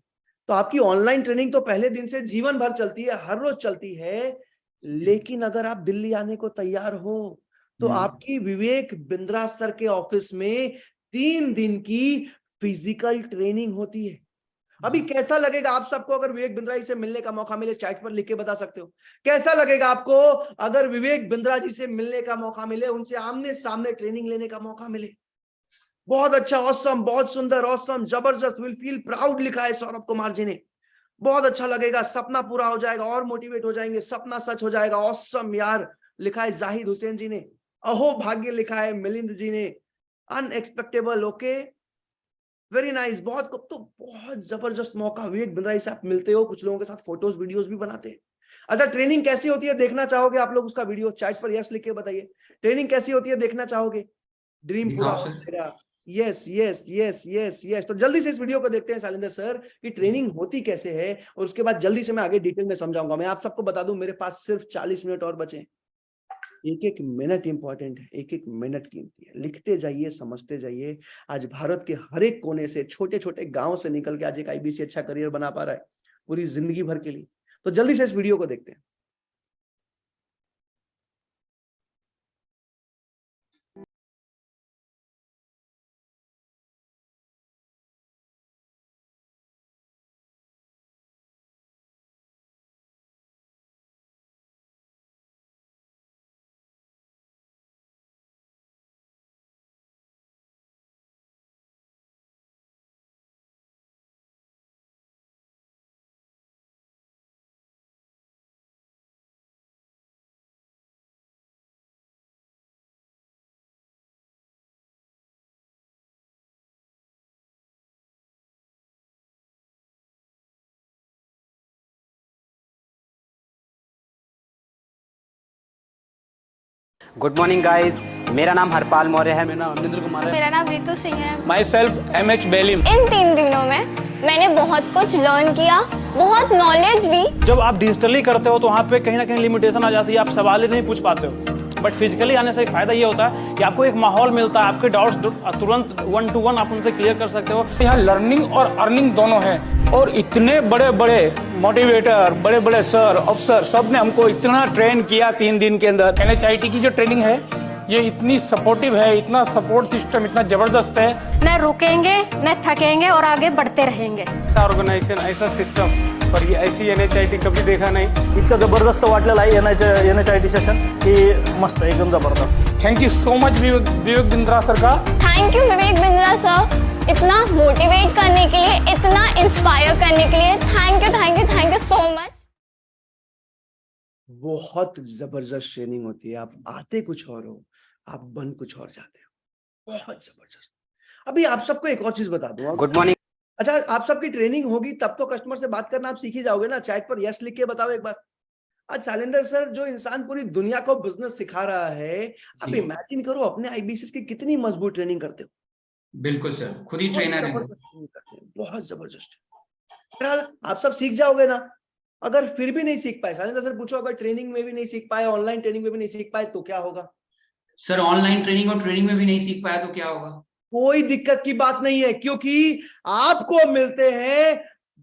तो आपकी ऑनलाइन ट्रेनिंग तो पहले दिन से जीवन भर चलती है, हर रोज चलती है। लेकिन अगर आप दिल्ली आने को तैयार हो, तो आपकी विवेक बिंद्रा सर के ऑफिस में 3 दिन की फिजिकल ट्रेनिंग होती है। अभी कैसा लगेगा आप सबको अगर विवेक बिंद्रा जी से मिलने का मौका मिले? चैट पर लिख के बता सकते हो। कैसा लगेगा आपको अगर विवेक बिंद्रा जी से मिलने का मौका मिले, उनसे आमने सामने ट्रेनिंग लेने का मौका मिले? बहुत अच्छा, ऑसम, बहुत सुंदर, ऑसम, जबरदस्त, विल फील प्राउड, लिखा है सौरभ कुमार जी ने। बहुत अच्छा लगेगा, सपना पूरा हो जाएगा, और मोटिवेट हो जाएंगे, सपना सच हो जाएगा, ऑसम यार, लिखा है जाहिद हुसैन जी ने। अहो भाग्य, लिखा है मिलिंद जी ने। अनएक्सपेक्टेबल, ओके, वेरी नाइस, बहुत जबरदस्त मौका। विवेक बिंद्रा से आप मिलते हो, कुछ लोगों के साथ फोटोज वीडियोस भी बनाते हैं। अच्छा, ट्रेनिंग कैसी होती है देखना चाहोगे आप लोग? उसका वीडियो चैट पर यस लिख के बताइए। ट्रेनिंग कैसी होती है देखना चाहोगे? ड्रीम पूरा दिखाओ हो सर। जाएगा। Yes yes yes yes yes. तो जल्दी से इस वीडियो को देखते हैं शैलेंद्र सर कि ट्रेनिंग होती कैसे है, और उसके बाद जल्दी से मैं आगे डिटेल में समझाऊंगा। मैं आप सबको बता दूं, मेरे पास सिर्फ 40 मिनट और बचे हैं। एक एक मिनट इंपॉर्टेंट है, एक एक मिनट कीमती है। लिखते जाइए, समझते जाइए। आज भारत के हर एक कोने से, छोटे छोटे गांव से निकल के आज एक आईबीसी अच्छा करियर बना पा रहा है, पूरी जिंदगी भर के लिए। तो जल्दी से इस वीडियो को देखते हैं। गुड मॉर्निंग गाइस, मेरा नाम हरपाल मौर्य है। मेरा नाम अमरिंदर कुमार है। मेरा नाम रितु सिंह है। My self MH Belim. इन 3 दिनों में मैंने बहुत कुछ लर्न किया, बहुत नॉलेज ली। जब आप डिजिटली करते हो तो वहाँ पे कहीं ना कहीं लिमिटेशन आ जाती है, आप सवाल ही नहीं पूछ पाते हो। बट फिजिकली आने से एक फायदा ये होता है कि आपको एक माहौल मिलता है, आपके डाउट्स तुरंत 1 to 1 आप उनसे क्लियर कर सकते हो। यहाँ लर्निंग और अर्निंग दोनों है, और इतने बड़े बड़े मोटिवेटर, बड़े बड़े सर, अफसर, सब ने हमको इतना ट्रेन किया 3 दिन के अंदर। NHIT की जो ट्रेनिंग है ये इतनी सपोर्टिव है, इतना सपोर्ट सिस्टम इतना जबरदस्त है। न रुकेंगे न थकेंगे और आगे बढ़ते रहेंगे। ऐसा ऑर्गेनाइजेशन, ऐसा सिस्टम, और ये ऐसी NHIT कभी देखा नहीं। इतकं जबरदस्त वाटलेलं आहे NHIT सेशन की मस्त, एकदम जबरदस्त। Thank you so much Vivek Bindra sir का। Thank you Vivek Bindra sir, इतना मोटिवेट करने के लिए, इतना इंस्पायर करने के लिए। Thank you thank you thank you so much. बहुत जबरदस्त ट्रेनिंग होती है। आप आते कुछ और हो, आप बन कुछ और जाते हो। बहुत जबरदस्त। अभी आप सबको एक और चीज बता दूं। Good morning. अच्छा, आप सबकी ट्रेनिंग होगी तब तो कस्टमर से बात करना आप सीख ही जाओगे ना। चैट पर यस लिख के बताओ एक बार। आज शैलेंद्र सर जो इंसान पूरी दुनिया को बिजनेस सिखा रहा है, आप इमेजिन करो अपने आईबीसी की कितनी मजबूत ट्रेनिंग करते हो। बिल्कुल सर, खुद ही ट्रेनर है। बहुत जबरदस्त। आप सब सीख जाओगे ना। अगर फिर भी नहीं सीख पाए, शैलेंद्र सर पूछो, अगर ट्रेनिंग में भी नहीं सीख पाए, ऑनलाइन ट्रेनिंग में भी नहीं सीख पाए, तो क्या होगा? सर ऑनलाइन ट्रेनिंग और ट्रेनिंग में भी नहीं सीख पाया तो क्या होगा? कोई दिक्कत की बात नहीं है, क्योंकि आपको मिलते हैं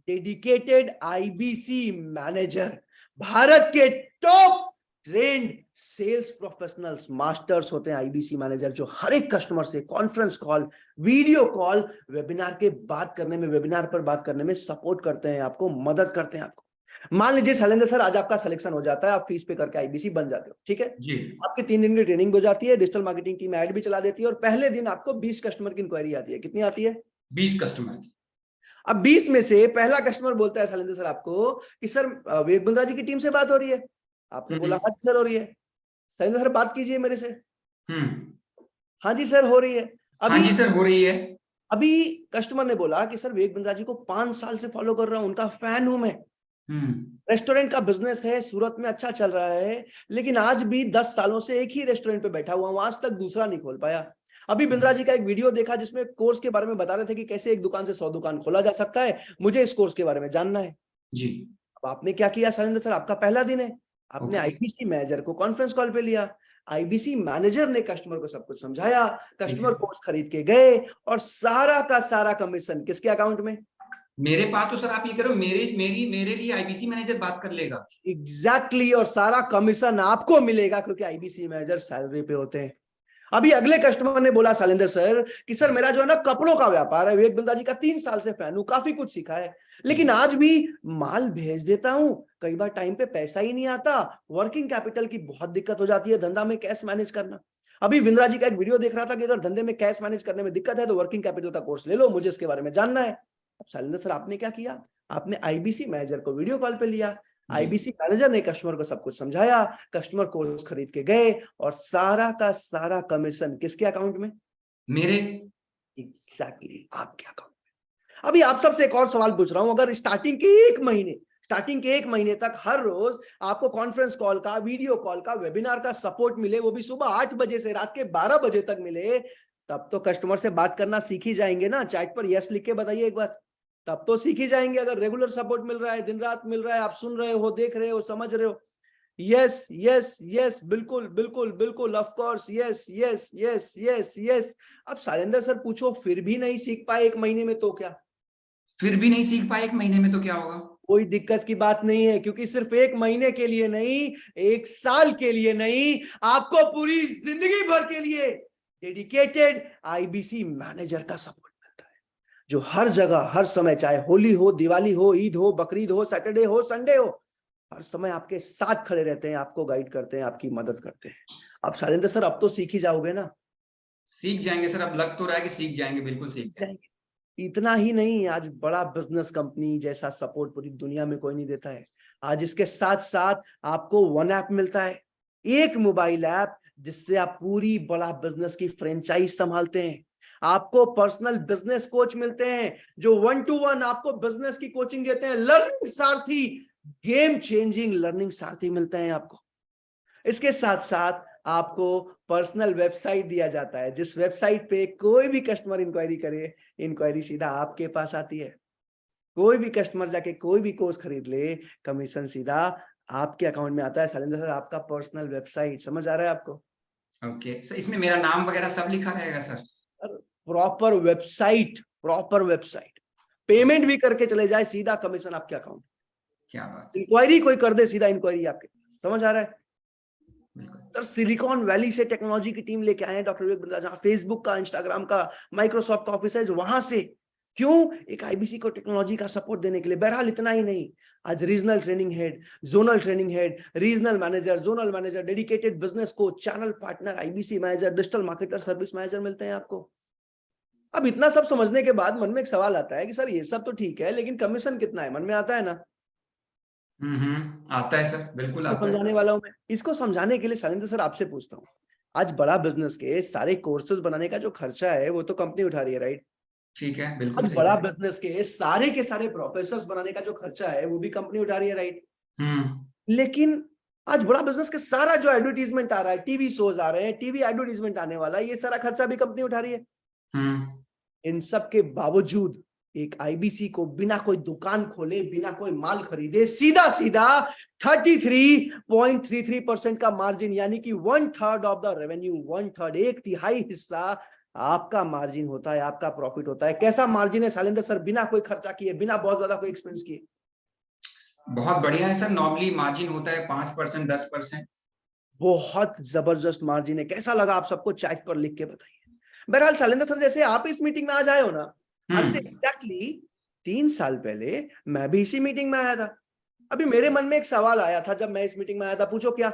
डेडिकेटेड आईबीसी मैनेजर, भारत के top trend sales professionals, masters होते हैं आईबीसी मैनेजर, जो हर एक कस्टमर से conference call, video call, webinar के बात करने में, वेबिनार पर बात करने में सपोर्ट करते हैं, आपको मदद करते हैं। आपको मान लीजिए शैलेंद्र सर आज आपका सिलेक्शन हो जाता है, आप फीस पे करके आईबीसी बन जाते हो, ठीक है जी। आपकी 3 दिन की ट्रेनिंग हो जाती है, डिजिटल मार्केटिंग टीम ऐड भी चला देती है, और पहले दिन आपको 20 कस्टमर की इंक्वायरी आती है। कितनी आती है? 20 कस्टमर की। अब 20 में से पहला कस्टमर बोलता है शैलेंद्र सर आपको कि सर विवेक बिंद्रा जी की टीम से बात हो रही है। आपने बोला हाँ जी सर हो रही है। शैलेंद्र सर बात कीजिए मेरे से। हाँ जी सर हो रही है। हाँ जी सर हो रही है। अभी कस्टमर ने बोला कि सर विवेक बिंद्रा जी को 5 साल से फॉलो कर रहा हूं, उनका फैन हूं मैं। रेस्टोरेंट का बिजनेस है, सूरत में अच्छा चल रहा है, लेकिन आज भी 10 सालों से एक ही रेस्टोरेंट पे बैठा हुआ हूं, आज तक दूसरा नहीं खोल पाया। अभी बिंद्रा जी का एक वीडियो देखा जिसमें कोर्स के बारे में बता रहे थे कि कैसे एक दुकान से 100 दुकान खोला जा सकता है, मुझे इस कोर्स के बारे में जानना है जी। अब आपने क्या किया शैलेंद्र सर, आपका पहला दिन है, आपने आईबीसी मैनेजर को कॉन्फ्रेंस कॉल पे लिया, आईबीसी मैनेजर ने कस्टमर को सब कुछ समझाया, कस्टमर कोर्स खरीद के गए और सारा का सारा कमीशन किसके अकाउंट में? मेरे पास तो सर आप ये करो, मेरे लिए आईबीसी मैनेजर बात कर लेगा। एग्जैक्टली, और सारा कमीशन आपको मिलेगा क्योंकि आईबीसी मैनेजर सैलरी पे होते हैं। अभी अगले कस्टमर ने बोला शैलेंद्र सर कि सर मेरा जो है ना कपड़ों का व्यापार है, विवेक बिंद्रा जी का 3 साल से फैन हूं, काफी कुछ सीखा है, लेकिन आज भी माल भेज देता हूं, कई बार टाइम पे पैसा ही नहीं आता, वर्किंग कैपिटल की बहुत दिक्कत हो जाती है, धंधा में कैश मैनेज करना। अभी बिंद्रा जी का एक वीडियो देख रहा था कि अगर धंधे में कैश मैनेज करने में दिक्कत है तो वर्किंग कैपिटल का कोर्स ले लो, मुझे इसके बारे में जानना है। अब शैलेंद्र सर आपने क्या किया, आपने आईबीसी मैनेजर को वीडियो कॉल पे लिया, आईबीसी मैनेजर ने कस्टमर को सब कुछ समझाया, कस्टमर कोर्स खरीद के गए और सारा का सारा कमीशन किसके अकाउंट में? मेरे। एग्जैक्टली, आपके अकाउंट में। अभी आप सबसे एक और सवाल पूछ रहा हूं, अगर स्टार्टिंग के एक महीने तक हर रोज आपको कॉन्फ्रेंस कॉल का, वीडियो कॉल का, वेबिनार का सपोर्ट मिले, वो भी सुबह 8 बजे से रात के 12 बजे तक मिले, तब तो कस्टमर से बात करना सीख ही जाएंगे ना। चैट पर यस लिख के बताइए एक बार, तब तो सीख ही जाएंगे। अगर रेगुलर सपोर्ट मिल रहा है, दिन रात मिल रहा है, आप सुन रहे हो, देख रहे हो, समझ रहे हो, यस यस यस, बिल्कुल बिल्कुल बिल्कुल, of course, yes yes yes yes yes. अब शैलेंद्र सर पूछो फिर भी नहीं सीख पाए 1 महीने में तो क्या? फिर भी नहीं सीख पाए 1 महीने में तो क्या होगा? कोई दिक्कत की बात नहीं है, क्योंकि सिर्फ 1 महीने के लिए नहीं, 1 साल के लिए नहीं, आपको पूरी जिंदगी भर के लिए डेडिकेटेड आईबीसी मैनेजर का सपोर्ट मिलता है, जो हर जगह हर समय, चाहे होली हो, दिवाली हो, ईद हो, बकरीद हो, सैटरडे हो, संडे हो, हर समय आपके साथ खड़े रहते हैं, आपको गाइड करते हैं, आपकी मदद करते हैं। अब शैलेंद्र सर अब तो सीख ही जाओगे ना? सीख जाएंगे सर, अब लग तो रहा है कि सीख जाएंगे, बिल्कुल सीख जाएंगे। इतना ही नहीं, आज बड़ा बिजनेस कंपनी जैसा सपोर्ट पूरी दुनिया में कोई नहीं देता है। आज इसके साथ साथ आपको वन ऐप मिलता है, एक मोबाइल ऐप, जिससे आप पूरी बड़ा बिजनेस की फ्रेंचाइज संभालते हैं। आपको पर्सनल बिजनेस कोच मिलते हैं जो 1 to 1 आपको बिजनेस की कोचिंग देते हैं। लर्निंग सारथी, गेम चेंजिंग लर्निंग सारथी मिलते हैं आपको। इसके साथ साथ आपको पर्सनल वेबसाइट दिया जाता है, जिस वेबसाइट पे कोई भी कस्टमर इंक्वायरी करे, इंक्वायरी सीधा आपके पास आती है। कोई भी कस्टमर जाके कोई भी कोर्स खरीद ले, कमीशन सीधा आपके अकाउंट में आता है। शैलेंद्र सर आपका पर्सनल वेबसाइट, समझ आ रहा है आपको? ओके सर, इसमें मेरा नाम वगैरह सब लिखा रहेगा सर? प्रॉपर वेबसाइट, पेमेंट भी करके चले जाए, सीधा कमीशन आपके अकाउंट। क्या बात। इंक्वायरी कोई कर दे, सीधा इंक्वायरी आपके, समझ आ रहा है? सर सिलिकॉन वैली से टेक्नोलॉजी की टीम लेके आए हैं डॉक्टर विवेक बिंद्रा, जहां फेसबुक का, इंस्टाग्राम का, माइक्रोसॉफ्ट का ऑफिस है, वहां से। क्यों? एक आईबीसी को टेक्नोलॉजी का सपोर्ट देने के लिए। बहरहाल इतना ही नहीं, आज regional training head, zonal training head, regional manager, zonal manager, dedicated business coach, channel partner, IBC manager, digital marketer, service manager मिलते हैं आपको। अब इतना सब समझने के बाद मन में एक सवाल आता है कि सर ये सब तो ठीक है, लेकिन कमीशन कितना है? मन में आता है ना? आता है सर, बिल्कुल आता है। समझाने वाला हूं मैं। इसको समझाने के लिए शैलेंद्र सर आपसे पूछता हूँ, आज बड़ा बिजनेस के सारे कोर्सेज बनाने का जो खर्चा है वो तो कंपनी उठा रही है, राइट? ठीक है, बिल्कुल। आज बड़ा बिजनेस के सारे प्रोफेसर्स बनाने का जो खर्चा है वो भी कंपनी उठा रही है, राइट? लेकिन आज बड़ा बिजनेस के सारा जो एडवर्टीजमेंट आ रहा है, टीवी शोज आ रहे हैं, टीवी एडवर्टीजमेंट आने वाला है, ये सारा खर्चा भी कंपनी उठा रही है। इन सब के बावजूद एक आईबीसी को बिना कोई दुकान खोले, बिना कोई माल खरीदे, सीधा 33.33% का मार्जिन, यानी कि 1/3 ऑफ द रेवेन्यू, 1/3, 1/3 हिस्सा आपका मार्जिन होता है, आपका प्रॉफिट होता है। कैसा मार्जिन है शैलेंद्र सर? बिना कोई खर्चा किए, बिना बहुत ज्यादा कोई एक्सपेंस किए। बहुत बढ़िया है सर। नॉर्मली मार्जिन होता है 5%, 10%। बहुत जबरदस्त मार्जिन है। कैसा लगा आप सबको? चैट पर लिख के बताइए। बहरहाल शैलेंद्र सर, जैसे आप इस मीटिंग में आज आए हो ना, आज से एग्जैक्टली 3 साल पहले मैं भी इसी मीटिंग में आया था। अभी मेरे मन में एक सवाल आया था जब मैं इस मीटिंग में आया था। पूछो क्या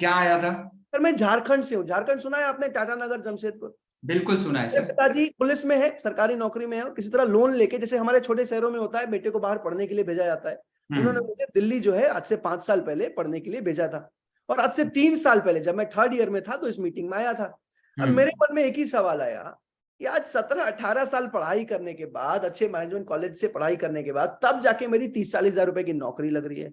आया था? सर मैं झारखंड से हूँ। झारखंड सुना है आपने? टाटा नगर, जमशेदपुर। बिल्कुल सुना है सर। पिताजी पुलिस में है, सरकारी नौकरी में है, और किसी तरह लोन लेके, जैसे हमारे छोटे शहरों में होता है, बेटे को बाहर पढ़ने के लिए भेजा जाता है, उन्होंने मुझे दिल्ली जो है आज से 5 साल पहले पढ़ने के लिए भेजा था। और आज से 3 साल पहले जब मैं 3rd ईयर में था तो इस मीटिंग में आया था। अब मेरे मन में एक ही सवाल आया कि आज 17-18 साल पढ़ाई करने के बाद, अच्छे मैनेजमेंट कॉलेज से पढ़ाई करने के बाद, तब जाके मेरी 30-40 हजार रुपए की नौकरी लग रही है।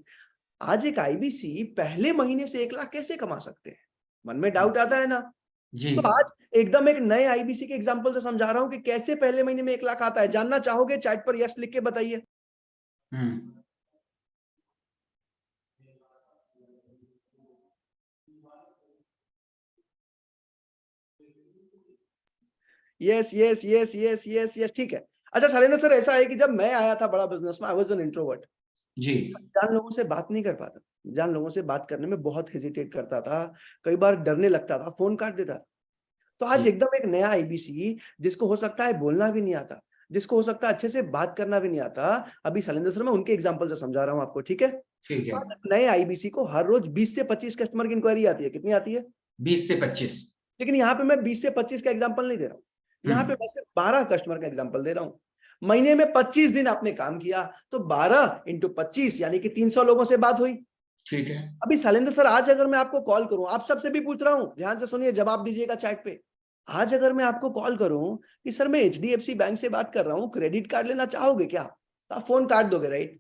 आज एक आईबीसी पहले महीने से 1 लाख कैसे कमा सकते हैं? मन में डाउट आता है ना? जी। तो आज एकदम एक नए आईबीसी के एग्जांपल से समझा रहा हूं कि कैसे पहले महीने में 1 लाख आता है। जानना चाहोगे? चैट पर यस लिख के बताइए। Yes yes yes yes yes yes, ठीक है। अच्छा शैलेंद्र सर, ऐसा है कि जब मैं आया था बड़ा बिजनेस में, आई वाज एन इंट्रोवर्ट जी। जान लोगों से बात नहीं कर पाता, जान लोगों से बात करने में बहुत हेजिटेट करता था, कई बार डरने लगता था, फोन काट देता। तो आज एकदम एक नया आईबीसी जिसको हो सकता है बोलना भी नहीं आता, जिसको हो सकता है अच्छे से बात करना भी नहीं आता, अभी शैलेंद्र सर मैं उनके एग्जांपल से समझा रहा हूं आपको, ठीक है? ठीक है। तो नए आईबीसी को हर रोज 20 से 25 कस्टमर की इंक्वायरी आती है। कितनी आती है? 20 से 25। लेकिन यहाँ पे मैं 20 से 25 का एग्जांपल नहीं दे रहा हूँ, यहाँ पे मैं सिर्फ 12 कस्टमर का एग्जांपल दे रहा हूँ। महीने में 25 दिन आपने काम किया तो 12 × 25 यानी कि 300 लोगों से बात हुई। ठीक है। अभी शैलेंद्र सर, आज अगर मैं आपको कॉल करूं, आप सबसे भी पूछ रहा हूं, ध्यान से सुनिए, जवाब दीजिएगा चैट पे। आज अगर मैं आपको कॉल करूं कि सर मैं HDFC बैंक से बात कर रहा हूं, क्रेडिट कार्ड लेना चाहोगे क्या? तो आप फोन काट दोगे, राइट?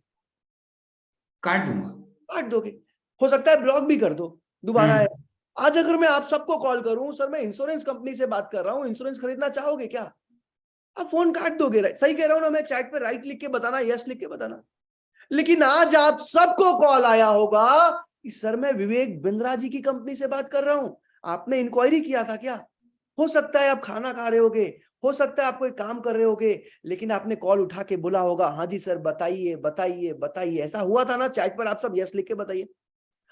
काट दूंगा। काट दोगे, हो सकता है ब्लॉक भी कर दो दोबारा है। आज अगर मैं आप सबको कॉल करूं, सर मैं इंश्योरेंस कंपनी से बात कर रहा हूं, इंश्योरेंस खरीदना चाहोगे क्या? आप फोन काट दोगे, राइट? सही कह रहा हूं ना मैं? चैट पे राइट लिख के बताना, यस लिख के बताना। लेकिन आज आप सबको कॉल आया होगा कि सर मैं विवेक बिंद्रा जी की कंपनी से बात कर रहा हूं, आपने इंक्वायरी किया था क्या? हो सकता है आप खाना खा रहे होगे, हो सकता है आप कोई काम कर रहे होगे, लेकिन आपने कॉल उठा के बोला होगा, हाँ जी सर बताइए बताइए बताइए। ऐसा हुआ था ना? चैट पर आप सब यस लिख के बताइए।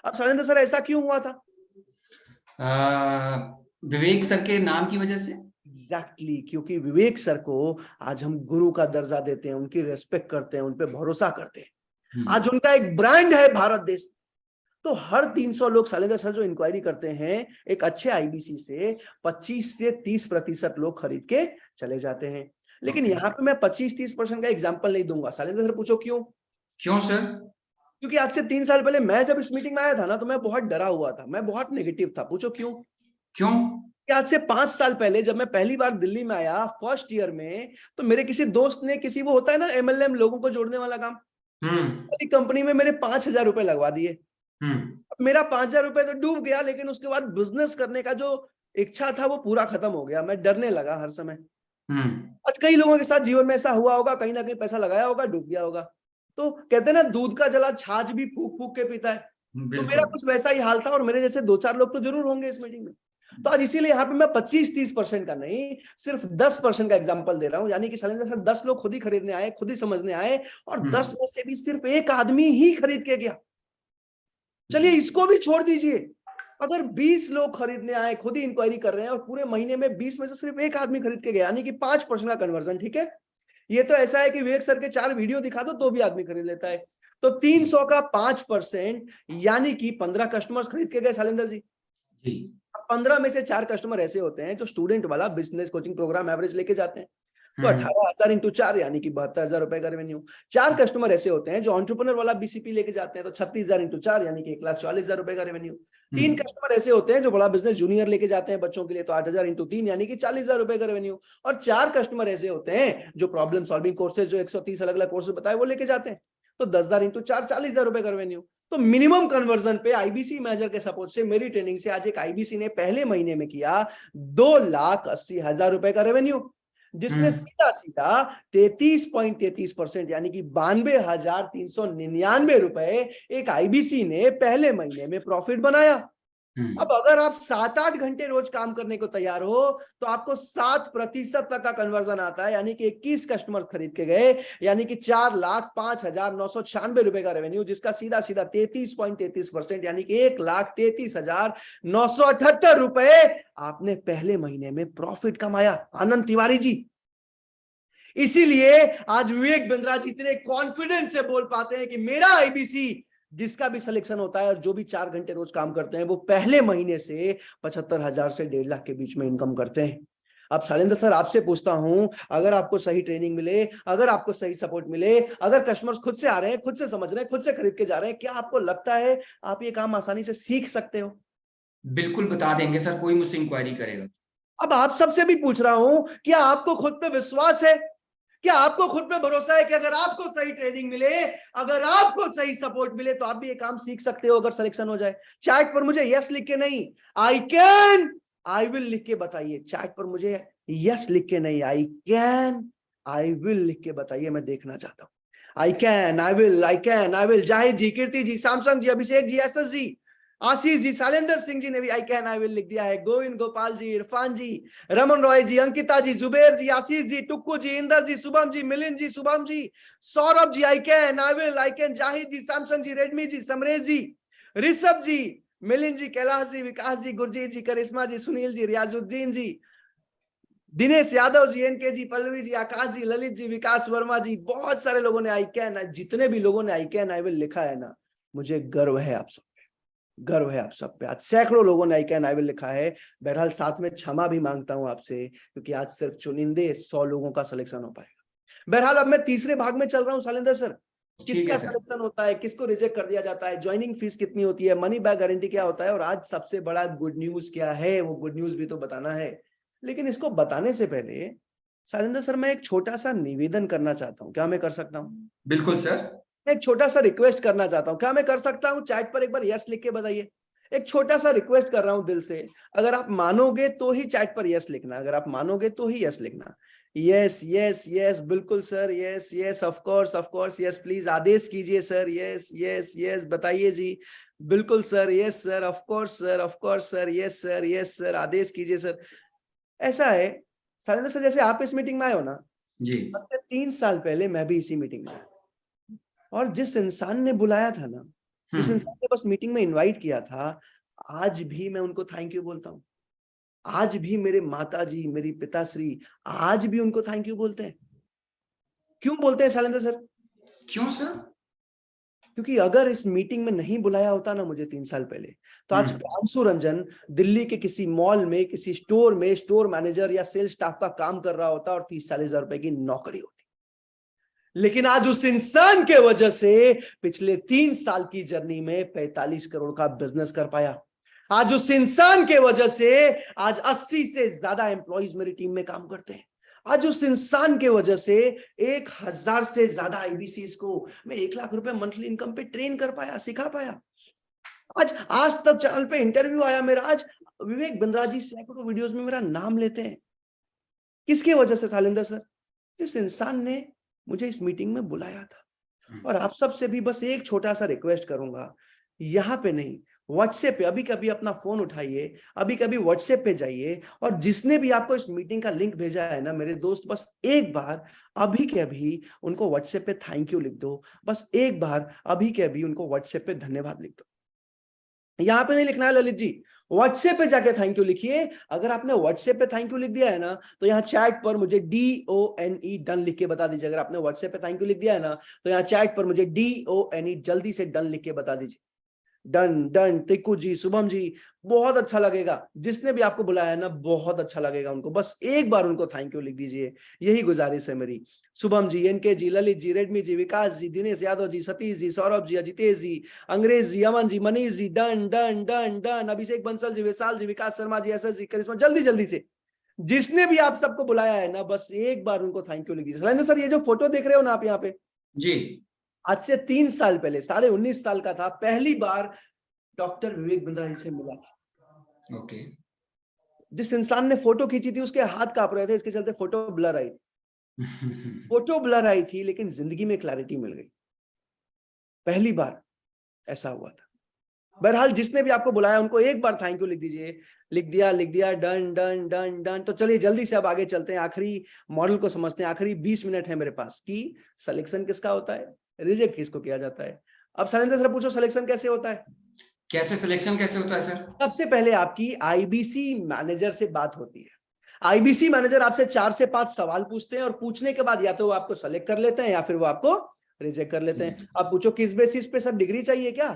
अब शैलेंद्र सर ऐसा क्यों हुआ था? विवेक सर के नाम की वजह से। एग्जैक्टली, क्योंकि विवेक सर को आज हम गुरु का दर्जा देते हैं, उनकी रेस्पेक्ट करते हैं, उन पे भरोसा करते हैं। आज उनका एक ब्रांड है भारत देश। तो हर 300 लोग शैलेंद्र सर जो इंक्वायरी करते हैं एक अच्छे आईबीसी से, 25 से 30% लोग खरीद के चले जाते हैं। लेकिन यहाँ पे मैं 25-30% का एग्जांपल नहीं दूंगा। शैलेंद्र सर पूछो क्यों? क्यों सर? क्योंकि आज से 3 साल पहले मैं जब इस मीटिंग में आया था ना, तो मैं बहुत डरा हुआ था, मैं बहुत नेगेटिव था। पूछो क्यों? क्यों? आज से 5 साल पहले जब मैं पहली बार दिल्ली में आया फर्स्ट ईयर में, तो मेरे किसी दोस्त ने, किसी वो होता है ना MLM, लोगों को जोड़ने वाला काम, कंपनी में मेरे 5,000 रुपए लगवा दिए। मेरा 5,000 रुपए तो डूब गया, लेकिन उसके बाद बिजनेस करने का जो इच्छा था वो पूरा खत्म हो गया। मैं डरने लगा हर समय। आज कई लोगों के साथ जीवन में ऐसा हुआ होगा, कहीं ना कहीं पैसा लगाया होगा, डूब गया होगा। तो कहते हैं ना, दूध का जला छाछ भी फूक फूक के पीता है। तो मेरा कुछ वैसा ही हाल था, और मेरे जैसे 2-4 लोग तो जरूर होंगे इस मीटिंग में। तो आज इसीलिए यहाँ पे मैं 25-30% का नहीं, सिर्फ 10% का एग्जांपल दे रहा हूं। यानी कि शैलेंद्र सर 10 लोग खुद ही खरीदने आए, खुद ही समझने आए, और 10 में से भी सिर्फ एक आदमी ही खरीद के गया। चलिए इसको भी छोड़ दीजिए, अगर 20 लोग खरीदने आए, खुद ही इंक्वायरी कर रहे हैं, और पूरे महीने में 20 में से सिर्फ एक आदमी खरीद के गया, यानी कि 5% का कन्वर्जन। ठीक है, ये तो ऐसा है कि विवेक सर के 4 वीडियो दिखा दो तो भी आदमी खरीद लेता है। तो 300 का 5% यानी कि 15 कस्टमर्स खरीद के गए शैलेंद्र जी। 15 में से 4 कस्टमर ऐसे होते हैं जो स्टूडेंट वाला बिजनेस कोचिंग प्रोग्राम एवरेज लेके जाते हैं, तो 18,000 × 4 यानी कि 72,000 रुपए का रेवेन्यू। 4 कस्टमर ऐसे होते हैं जो एंटरप्रेन्योर वाला BCP लेके जाते हैं, तो 36,000 × 4 यानी कि 1,40,000 रुपए का रेवेन्यू। 3 कस्टमर ऐसे होते हैं जो बड़ा बिजनेस जूनियर लेके जाते हैं बच्चों के लिए, तो 8,000 × 3 यानी कि 40,000 रुपए का रेवेन्यू। और 4 कस्टमर ऐसे होते हैं जो प्रॉब्लम सॉल्विंग कोर्सेज, जो 130 अलग अलग कोर्सेज बताए वो लेके जाते हैं, तो 10,000 × 4 40,000 रुपए का रेवेन्यू। तो मिनिमम कन्वर्जन पे आईबीसी मैनेजर के सपोर्ट से, मेरी ट्रेनिंग से, आज एक आईबीसी ने पहले महीने में किया 2,80,000 रुपए का रेवेन्यू, जिसमें सीधा सीधा 33.33% यानी कि 92,399 रुपए एक आईबीसी ने पहले महीने में प्रॉफिट बनाया। अब अगर आप 7-8 घंटे रोज काम करने को तैयार हो तो आपको 7% तक का कन्वर्जन आता है, यानी कि 21 कस्टमर खरीद के गए, यानी कि 4,05,996 रुपए का रेवेन्यू, जिसका सीधा सीधा 33.33% यानी कि 1,33,978 रुपए आपने पहले महीने में प्रॉफिट कमाया। आनंद तिवारी जी, इसीलिए आज विवेक बिंद्रा जी इतने कॉन्फिडेंस से बोल पाते हैं कि मेरा आईबीसी, जिसका भी सिलेक्शन होता है और जो भी 4 घंटे रोज काम करते हैं, वो पहले महीने से 75,000 से 1.5 लाख के बीच में इनकम करते हैं। अब शैलेंद्र सर आपसे पूछता हूं, अगर आपको सही ट्रेनिंग मिले, अगर आपको सही सपोर्ट मिले, अगर कस्टमर्स खुद से आ रहे हैं, खुद से समझ रहे हैं, खुद से खरीद के जा रहे हैं, क्या आपको लगता है आप ये काम आसानी से सीख सकते हो? बिल्कुल बता देंगे सर, कोई मुझसे इंक्वायरी करेगा। अब आप सबसे भी पूछ रहा हूं, क्या आपको खुद पे विश्वास है? क्या आपको खुद पे भरोसा है कि अगर आपको सही ट्रेनिंग मिले, अगर आपको सही सपोर्ट मिले, तो आप भी ये काम सीख सकते हो अगर सिलेक्शन हो जाए? चैट पर मुझे यस लिख के नहीं, आई कैन, आई विल लिख के बताइए। चैट पर मुझे यस लिख के नहीं, आई कैन, आई विल लिख के बताइए, मैं देखना चाहता हूं। I can, I will, I can, I will. Zahid ji, Kirti ji, Samsung ji, Abhishek ji, SS ji, Ashish ji, Shailendra Singh ji ने भी आई कैन, आई विल लिख दिया है। Govind Gopal ji, Irfan ji, Raman Roy ji, Ankita ji, Zuber ji, Ashish ji, Tukku ji, Inder ji, Shubham ji, Milind ji, Shubham ji, Saurabh ji, I can, I will, I can. Zahid ji, Samsung ji, Redmi ji, Samaresh ji, Rishabh ji, Milind ji, Kailash ji, Vikas ji, Gurjeet ji, Karishma ji, Sunil ji, Riyazuddin ji, Dinesh Yadav ji, N K जी, पल्लवी जी, आकाश जी, ललित जी, विकास वर्मा जी, बहुत सारे लोगों ने I can, जितने भी लोगों ने आई कैन, आई विल लिखा है ना, मुझे गर्व है आप सब पे, गर्व है आप सब पे। आज सैकड़ों लोगों ने आई कैन, आई विल लिखा है। बहरहाल साथ में क्षमा भी मांगता हूं आपसे, क्योंकि आज सिर्फ चुनिंदे 100 लोगों का सिलेक्शन हो पाएगा। बहरहाल अब मैं तीसरे भाग में चल रहा हूं। शैलेंद्र सर, किसका सिलेक्शन होता है, किसको रिजेक्ट कर दिया जाता है, ज्वाइनिंग फीस कितनी होती है, मनी बैक गारंटी क्या होता है, और आज सबसे बड़ा गुड न्यूज क्या है, वो गुड न्यूज भी तो बताना है। लेकिन इसको बताने से पहले शैलेंद्र सर, मैं एक छोटा सा निवेदन करना चाहता हूं, क्या मैं कर सकता हूं? बिल्कुल सर। एक छोटा सा रिक्वेस्ट करना चाहता हूं, क्या मैं कर सकता हूं? चैट पर एक बार यस लिख के बताइए। एक छोटा सा रिक्वेस्ट कर रहा हूं दिल से, अगर आप मानोगे तो ही चैट पर यस लिखना, अगर आप मानोगे तो ही यस लिखना। यस यस यस, बिल्कुल sir, yes yes, of course, yes please, आदेश कीजिए सर, यस यस यस, बताइए जी, बिल्कुल sir, yes sir, of course sir, yes sir, आदेश कीजिए सर। ऐसा है शैलेंद्र सर, जैसे आप इस मीटिंग में आए हो ना जी, 3 साल पहले मैं भी इसी मीटिंग में आया, और जिस इंसान ने बुलाया था ना, जिस इंसान ने बस मीटिंग में इनवाइट किया था, आज भी मैं उनको थैंक यू बोलता हूं। आज भी मेरे माताजी, मेरी पिताश्री आज भी उनको थैंक यू बोलते हैं। क्यों बोलते हैं शैलेंद्र सर? क्यों सर? क्योंकि अगर इस मीटिंग में नहीं बुलाया होता ना मुझे 3 साल पहले, तो आज प्रांशु रंजन दिल्ली के किसी मॉल में, किसी स्टोर में स्टोर मैनेजर या सेल्स स्टाफ का काम कर रहा होता और 30-40 हजार रुपए की नौकरी होती। लेकिन आज उस इंसान के वजह से पिछले 3 साल की जर्नी में 45 करोड़ का बिजनेस कर पाया। आज उस इंसान के वजह से आज 80 से ज्यादा एम्प्लॉइज मेरी टीम में काम करते हैं। आज उस इंसान के वजह से 1000 से ज्यादा आईबीसीज को मैं 1 लाख रुपए मंथली इनकम पे ट्रेन कर पाया, सिखा पाया। आज तक चैनल पे इंटरव्यू आया मेरा, आज विवेक बिंद्रा जी सैकड़ों वीडियोस में मेरा नाम लेते हैं। किसकी वजह से शैलेंद्र सर? इस इंसान ने मुझे इस मीटिंग में बुलाया था। और आप सबसे भी बस एक छोटा सा रिक्वेस्ट करूंगा, यहां पे नहीं, व्हाट्सएप पे अभी कभी अपना फोन उठाइए, अभी कभी व्हाट्सएप पे जाइए, और जिसने भी आपको इस मीटिंग का लिंक भेजा है ना मेरे दोस्त, बस एक बार अभी के अभी उनको व्हाट्सएप पे थैंक यू लिख दो। बस एक बार अभी के अभी उनको व्हाट्सएप पे धन्यवाद लिख दो। यहां पे नहीं लिखना है ललित जी, व्हाट्सएप पे जाके थैंक यू लिखिए। अगर आपने व्हाट्सएप पे थैंक यू लिख दिया है ना, तो यहाँ चैट पर मुझे DONE डन लिख के बता दीजिए। अगर आपने व्हाट्सएप पे थैंक यू लिख दिया है ना, तो यहाँ चैट पर मुझे DONE जल्दी से डन लिख के बता दीजिए। Done done. टिक्कू जी, शुभम जी, बहुत अच्छा लगेगा। जिसने भी आपको बुलाया है ना, बहुत अच्छा लगेगा उनको। बस एक बार उनको थैंक यू लिख दीजिए, यही गुजारिश है मेरी। शुभम जी, एनके जी, ललित जी, रेडमी जी, विकास जी, दिनेश यादव जी, सतीश जी, सौरभ जी, अजितेश जी, अंग्रेज जी, Aman ji, Manish ji, done done done done. अभिषेक बंसल जी, विशाल जी, विकास शर्मा जी, एसएस जी, करिश्मा, जल्दी जल्दी से जिसने भी आप सबको बुलाया है ना, बस एक बार उनको थैंक यू लिख दीजिए। शैलेंद्र सर, ये जो फोटो देख रहे हो ना आप यहाँ पे जी, आज से 3 साल पहले, 19.5 साल का था, पहली बार डॉक्टर विवेक बिंद्रा जी से मिला था। ओके। जिस इंसान ने फोटो खींची थी उसके हाथ कांप रहे थे, इसके चलते फोटो ब्लर आई थी। फोटो ब्लर आई थी, लेकिन जिंदगी में क्लैरिटी मिल गई। पहली बार ऐसा हुआ था। बहरहाल जिसने भी आपको बुलाया उनको एक बार थैंक यू लिख दीजिए। लिख दिया, डन डन डन डन। तो चलिए जल्दी से अब आगे चलते हैं, आखिरी मॉडल को समझते हैं। आखिरी 20 मिनट है मेरे पास कि सिलेक्शन किसका होता है, रिजेक्ट किसको किया जाता है। अब शैलेंद्र सर पूछो, सिलेक्शन कैसे होता है? कैसे सिलेक्शन कैसे होता है सर? सबसे पहले आपकी आईबीसी मैनेजर से बात होती है। आईबीसी मैनेजर आपसे 4 से 5 सवाल पूछते हैं, और पूछने के बाद या तो वो आपको सेलेक्ट कर लेते हैं या फिर वो आपको रिजेक्ट कर लेते हैं। आप पूछो किस बेसिस पे? सब डिग्री चाहिए क्या?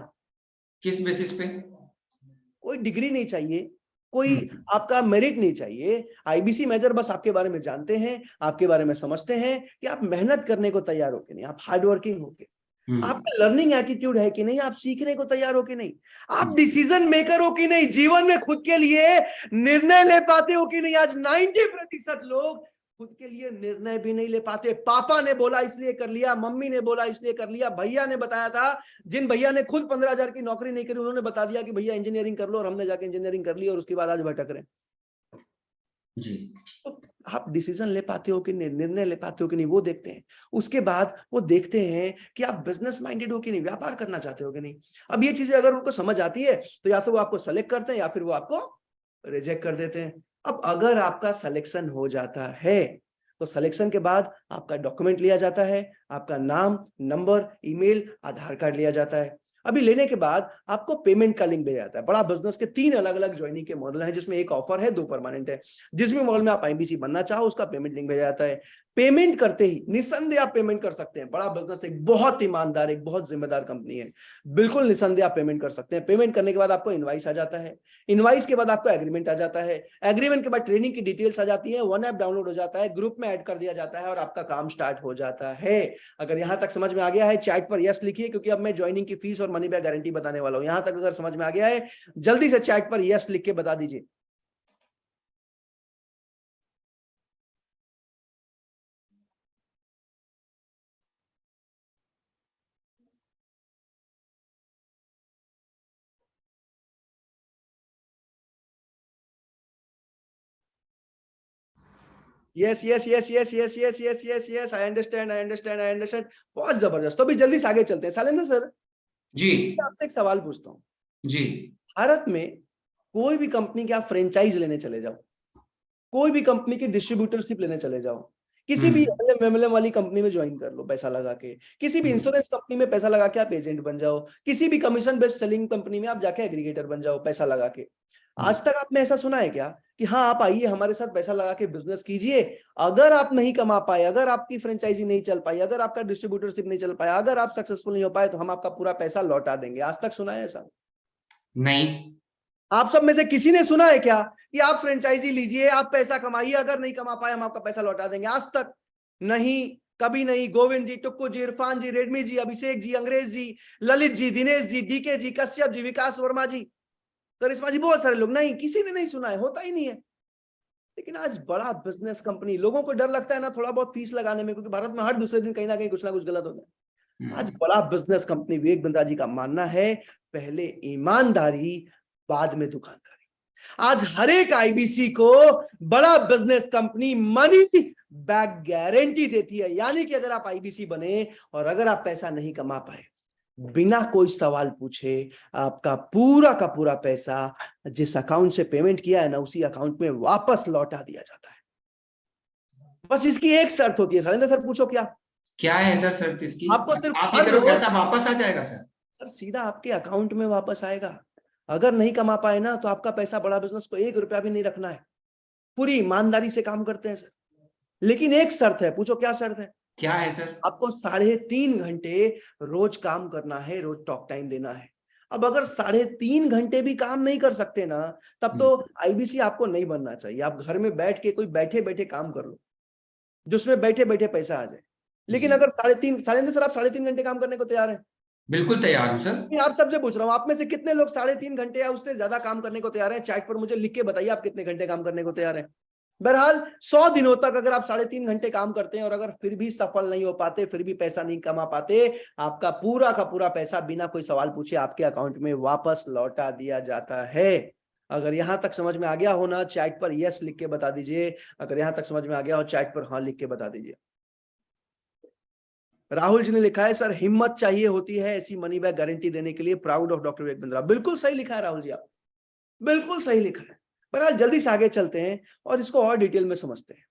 किस बेसिस पे? कोई डिग्री नहीं चाहिए, कोई आपका मेरिट नहीं चाहिए। आईबीसी मैनेजर बस आपके बारे में जानते हैं, आपके बारे में समझते हैं कि आप मेहनत करने को तैयार हो कि नहीं, आप हार्ड वर्किंग हो के। आपका लर्निंग एटीट्यूड है कि नहीं, आप सीखने को तैयार हो कि नहीं, आप डिसीजन मेकर हो कि नहीं, जीवन में खुद के लिए निर्णय ले पाते हो कि नहीं। आज 90% लोग खुद के लिए निर्णय भी नहीं ले पाते। पापा ने बोला इसलिए कर लिया, मम्मी ने बोला इसलिए कर लिया, भैया ने बताया था, जिन भैया ने खुद 15,000 की नौकरी नहीं करी उन्होंने बता दिया कि भैया इंजीनियरिंग कर लो, और हमने जाके इंजीनियरिंग कर ली और उसके बाद आज भटक रहे जी। तो आप डिसीजन ले पाते हो कि नहीं, निर्णय ले पाते हो कि नहीं, वो देखते हैं। उसके बाद वो देखते हैं कि आप बिजनेस माइंडेड हो कि नहीं, व्यापार करना चाहते हो कि नहीं। अब ये चीजें अगर उनको समझ आती है तो या तो वो आपको सेलेक्ट करते हैं या फिर वो आपको रिजेक्ट कर देते हैं। अब अगर आपका सिलेक्शन हो जाता है तो सिलेक्शन के बाद आपका डॉक्यूमेंट लिया जाता है, आपका नाम, नंबर, ईमेल, आधार कार्ड लिया जाता है। अभी लेने के बाद आपको पेमेंट का लिंक भेजा जाता है। बड़ा बिजनेस के 3 अलग अलग ज्वाइनिंग के मॉडल हैं, जिसमें एक ऑफर है, 2 परमानेंट है। जिस भी मॉडल में आप आईबीसी बनना चाहो उसका पेमेंट लिंक भेजा जाता है। पेमेंट करते ही निसंदेह आप पेमेंट कर सकते हैं। बड़ा बिजनेस एक बहुत ईमानदार, एक बहुत जिम्मेदार कंपनी है, बिल्कुल निसंदेह आप पेमेंट कर सकते हैं। पेमेंट करने के बाद आपको इनवाइस आ जाता है, इनवाइस के बाद आपको एग्रीमेंट आ जाता है, एग्रीमेंट के बाद ट्रेनिंग की डिटेल्स आ जाती है, वन ऐप डाउनलोड हो जाता है, ग्रुप में ऐड कर दिया जाता है और आपका काम स्टार्ट हो जाता है। अगर यहां तक समझ में आ गया है चैट पर यस लिखिए, क्योंकि अब मैं ज्वाइनिंग की फीस और मनी बैक गारंटी बताने वाला हूं। यहां तक अगर समझ में आ गया है जल्दी से चैट पर यस लिख के बता दीजिए। Yes yes yes yes yes yes yes yes yes I understand, I understand, I understand. बहुत जबरदस्त। तो अभी जल्दी से आगे चलते हैं। शैलेंद्र सर जी, आपसे एक सवाल पूछता हूँ। जी, भारत में कोई भी कंपनी की आप फ्रेंचाइज लेने चले जाओ, कोई भी कंपनी की डिस्ट्रीब्यूटरशिप लेने चले जाओ, किसी भी एमएलएम वाली कंपनी में ज्वाइन कर लो पैसा लगा के, किसी भी इंश्योरेंस कंपनी में पैसा लगा के आप एजेंट बन जाओ, किसी भी कमीशन बेस्ड सेलिंग कंपनी में आप जाके एग्रीगेटर बन जाओ पैसा लगा के। आज तक आपने ऐसा सुना है क्या कि हाँ आप आइए हमारे साथ पैसा लगा के बिजनेस कीजिए, अगर आप नहीं कमा पाए, अगर आपकी फ्रेंचाइजी नहीं चल पाई, अगर आपका डिस्ट्रीब्यूटरशिप नहीं चल पाया, अगर आप सक्सेसफुल नहीं हो पाए तो हम आपका पूरा पैसा लौटा देंगे। आज तक सुना है ऐसा? नहीं। आप सब में से किसी ने सुना है क्या कि आप फ्रेंचाइजी लीजिए, आप पैसा कमाइए, अगर नहीं कमा पाए हम आपका पैसा लौटा देंगे? आज तक नहीं, कभी नहीं। गोविंद जी, टुक्कू जी, इरफान जी, रेडमी जी, अभिषेक जी, अंग्रेज जी, ललित जी, दिनेश जी, डीके जी, कश्यप जी, विकास वर्मा जी, करिश्मा जी, बहुत सारे लोग। नहीं, किसी ने नहीं सुना है, होता ही नहीं है। लेकिन आज बड़ा बिजनेस कंपनी, लोगों को डर लगता है ना थोड़ा बहुत फीस लगाने में, क्योंकि भारत में हर दूसरे दिन कहीं ना कहीं कुछ ना कुछ गलत होता है। आज बड़ा बिजनेस कंपनी विवेक बिंद्रा जी का मानना है पहले ईमानदारी बाद में दुकानदारी। आज हर एक आईबीसी को बड़ा business company money back guarantee देती है, यानी कि अगर आप आईबीसी बने और अगर आप पैसा नहीं कमा पाए, बिना कोई सवाल पूछे आपका पूरा का पूरा पैसा जिस अकाउंट से पेमेंट किया है ना उसी अकाउंट में वापस लौटा दिया जाता है। बस इसकी एक शर्त होती है। शैलेंद्र सर पूछो क्या है सर शर्त इसकी? आपको सिर्फ आप ही करो पैसा वापस आ जाएगा सर? सर सीधा आपके अकाउंट में वापस आएगा। अगर नहीं कमा पाए ना तो आपका पैसा बड़ा बिजनेस को 1 रुपया भी नहीं रखना है। पूरी ईमानदारी से काम करते हैं सर, लेकिन एक शर्त है। पूछो क्या शर्त है? क्या है सर? आपको 3.5 घंटे रोज काम करना है, रोज टॉक टाइम देना है। अब अगर 3.5 घंटे भी काम नहीं कर सकते ना, तब तो आईबीसी आपको नहीं बनना चाहिए। आप घर में बैठ के कोई बैठे बैठे काम कर लो जिसमें बैठे बैठे पैसा आ जाए। लेकिन अगर 3.5 सर, आप 3.5 घंटे काम करने को तैयार है? बिल्कुल तैयार हूं सर। आप सबसे पूछ रहा हूं, आप में से कितने लोग 3.5 घंटे या उससे ज्यादा काम करने को तैयार है? चैट पर मुझे लिख के बताइए आप कितने घंटे काम करने को तैयार है। बहरहाल 100 दिनों तक अगर आप 3.5 घंटे काम करते हैं और अगर फिर भी सफल नहीं हो पाते, फिर भी पैसा नहीं कमा पाते, आपका पूरा का पूरा पैसा बिना कोई सवाल पूछे आपके अकाउंट में वापस लौटा दिया जाता है। अगर यहां तक समझ में आ गया हो ना, चैट पर यस लिख के बता दीजिए। अगर यहां तक समझ में आ गया हो चैट पर हाँ लिख के बता दीजिए। राहुल जी ने लिखा है सर हिम्मत चाहिए होती है ऐसी मनी बैक गारंटी देने के लिए, proud of doctor Vivek Bindra. बिल्कुल सही लिखा है राहुल जी, आप बिल्कुल सही लिखा है। पर आज जल्दी से आगे चलते हैं और इसको और डिटेल में समझते हैं।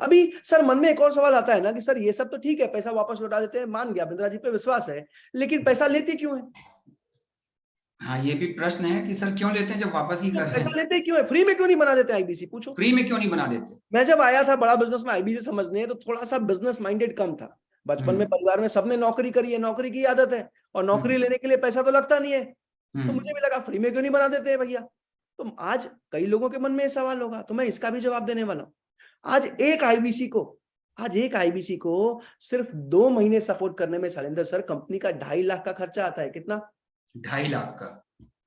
अभी सर मन में एक और सवाल आता है ना कि सर ये सब तो ठीक है, पैसा वापस लौटा देते हैं, मान गया बिंद्रा जी पे विश्वास है, लेकिन पैसा लेते क्यों है? हाँ, ये भी प्रश्न है कि सर क्यों लेते हैं जब वापस ही कर रहे हैं? पैसा लेते क्यों है? फ्री में क्यों नहीं बना देते आईबीसी? पूछो फ्री में क्यों नहीं बना देते? मैं जब आया था बड़ा बिजनेस में आईबीसी समझने, तो थोड़ा सा बिजनेस माइंडेड कम था। बचपन में परिवार में सबने नौकरी करी है, नौकरी की आदत है, और नौकरी लेने के लिए पैसा तो लगता नहीं है। तो मुझे भी लगा फ्री में क्यों नहीं बना देते हैं भैया। तो आज कई लोगों के मन में ये सवाल होगा, तो मैं इसका भी जवाब देने वाला हूं। आज एक आईबीसी को आज एक आईबीसी को सिर्फ 2 महीने सपोर्ट करने में शैलेंद्र सर कंपनी का 2.5 लाख का खर्चा आता है। कितना? 2.5 लाख का।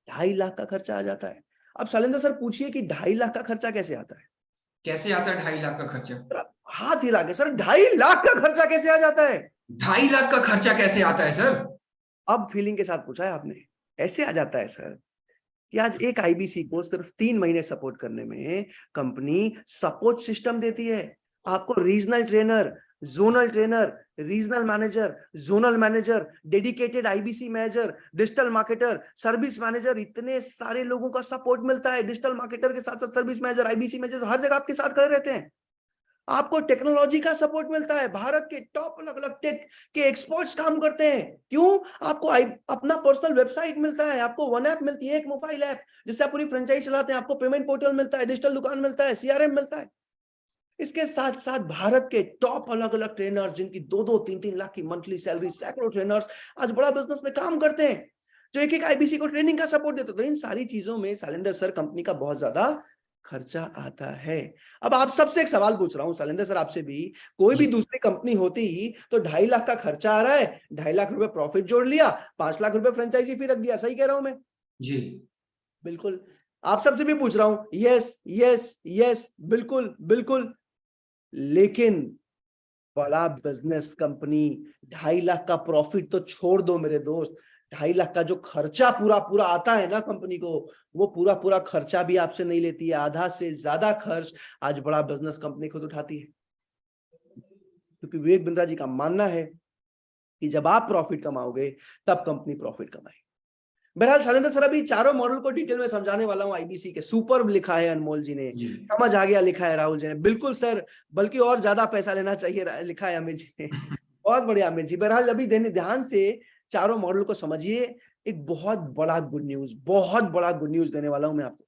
2.5 लाख का खर्चा आ जाता है। अब शैलेंद्र सर पूछिए कि 2.5 लाख का खर्चा कैसे आता है? कैसे आता है 2.5 लाख का खर्चा? हाथ हिला के, सर 2.5 लाख का खर्चा कैसे आ जाता है? 2.5 लाख का खर्चा कैसे आता है सर? अब फीलिंग के साथ पूछा है आपने। ऐसे आ जाता है सर कि आज एक आईबीसी को सिर्फ 3 महीने सपोर्ट करने में कंपनी सपोर्ट सिस्टम देती है। आपको regional trainer, zonal trainer, regional manager, zonal manager, dedicated IBC manager, digital marketer, service manager, इतने सारे लोगों का सपोर्ट मिलता है। डिजिटल मार्केटर के साथ साथ सर्विस मैनेजर, आईबीसी मैनेजर हर जगह आपके साथ खड़े रहते हैं। आपको टेक्नोलॉजी का सपोर्ट मिलता है। भारत के टॉप अलग अलग टेक के एक्सपर्ट्स काम करते हैं। क्यों? आपको अपना पर्सनल वेबसाइट मिलता है, आपको वन ऐप मिलती है, एक मोबाइल ऐप जिससे आप पूरी फ्रेंचाइज चलाते हैं, आपको पेमेंट पोर्टल मिलता है, डिजिटल दुकान मिलता है, सीआरएम मिलता है। इसके साथ साथ भारत के टॉप अलग अलग ट्रेनर्स जिनकी 2-2, 3-3 लाख की मंथली सैलरी, सैकड़ों ट्रेनर्स आज बड़ा बिजनेस में काम करते हैं जो एक एक आईबीसी को ट्रेनिंग का सपोर्ट देते। तो इन सारी चीजों में शैलेंद्र सर कंपनी का बहुत ज्यादा खर्चा आता है। अब आप सबसे एक सवाल पूछ रहा हूं शैलेंद्र सर आपसे भी, कोई भी दूसरी कंपनी होती तो 2.5 लाख का खर्चा आ रहा है, 2.5 लाख रुपए प्रॉफिट जोड़ लिया, 5 लाख रुपए फ्रेंचाइजी फी रख दिया। सही कह रहा हूं मैं? जी बिल्कुल। आप सबसे भी पूछ रहा हूं, यस यस यस, बिल्कुल बिल्कुल। लेकिन बड़ा बिजनेस कंपनी 2.5 लाख का प्रॉफिट तो छोड़ दो मेरे दोस्त, 2.5 लाख का जो खर्चा पूरा पूरा आता है ना कंपनी को, वो पूरा पूरा खर्चा भी आपसे नहीं लेती है। आधा से ज्यादा खर्च आज बड़ा बिजनेस कंपनी खुद उठाती है। क्योंकि विवेक बिंद्रा जी का मानना है कि जब आप प्रॉफिट कमाओगे तब कंपनी प्रॉफिट कमाएगी। बहरहाल शैलेंद्र सर अभी चारों मॉडल को डिटेल में समझाने वाला हूं। आईबीसी के सुपर लिखा है अनमोल जी ने, समझ आ गया लिखा है राहुल जी ने। बिल्कुल सर, बल्कि और ज्यादा पैसा लेना चाहिए लिखा है अमित जी ने। बहुत बढ़िया अमित जी। बहरहाल अभी ध्यान से चारों मॉडल को समझिए। एक बहुत बड़ा गुड न्यूज, बहुत बड़ा गुड न्यूज देने वाला हूं मैं आपको,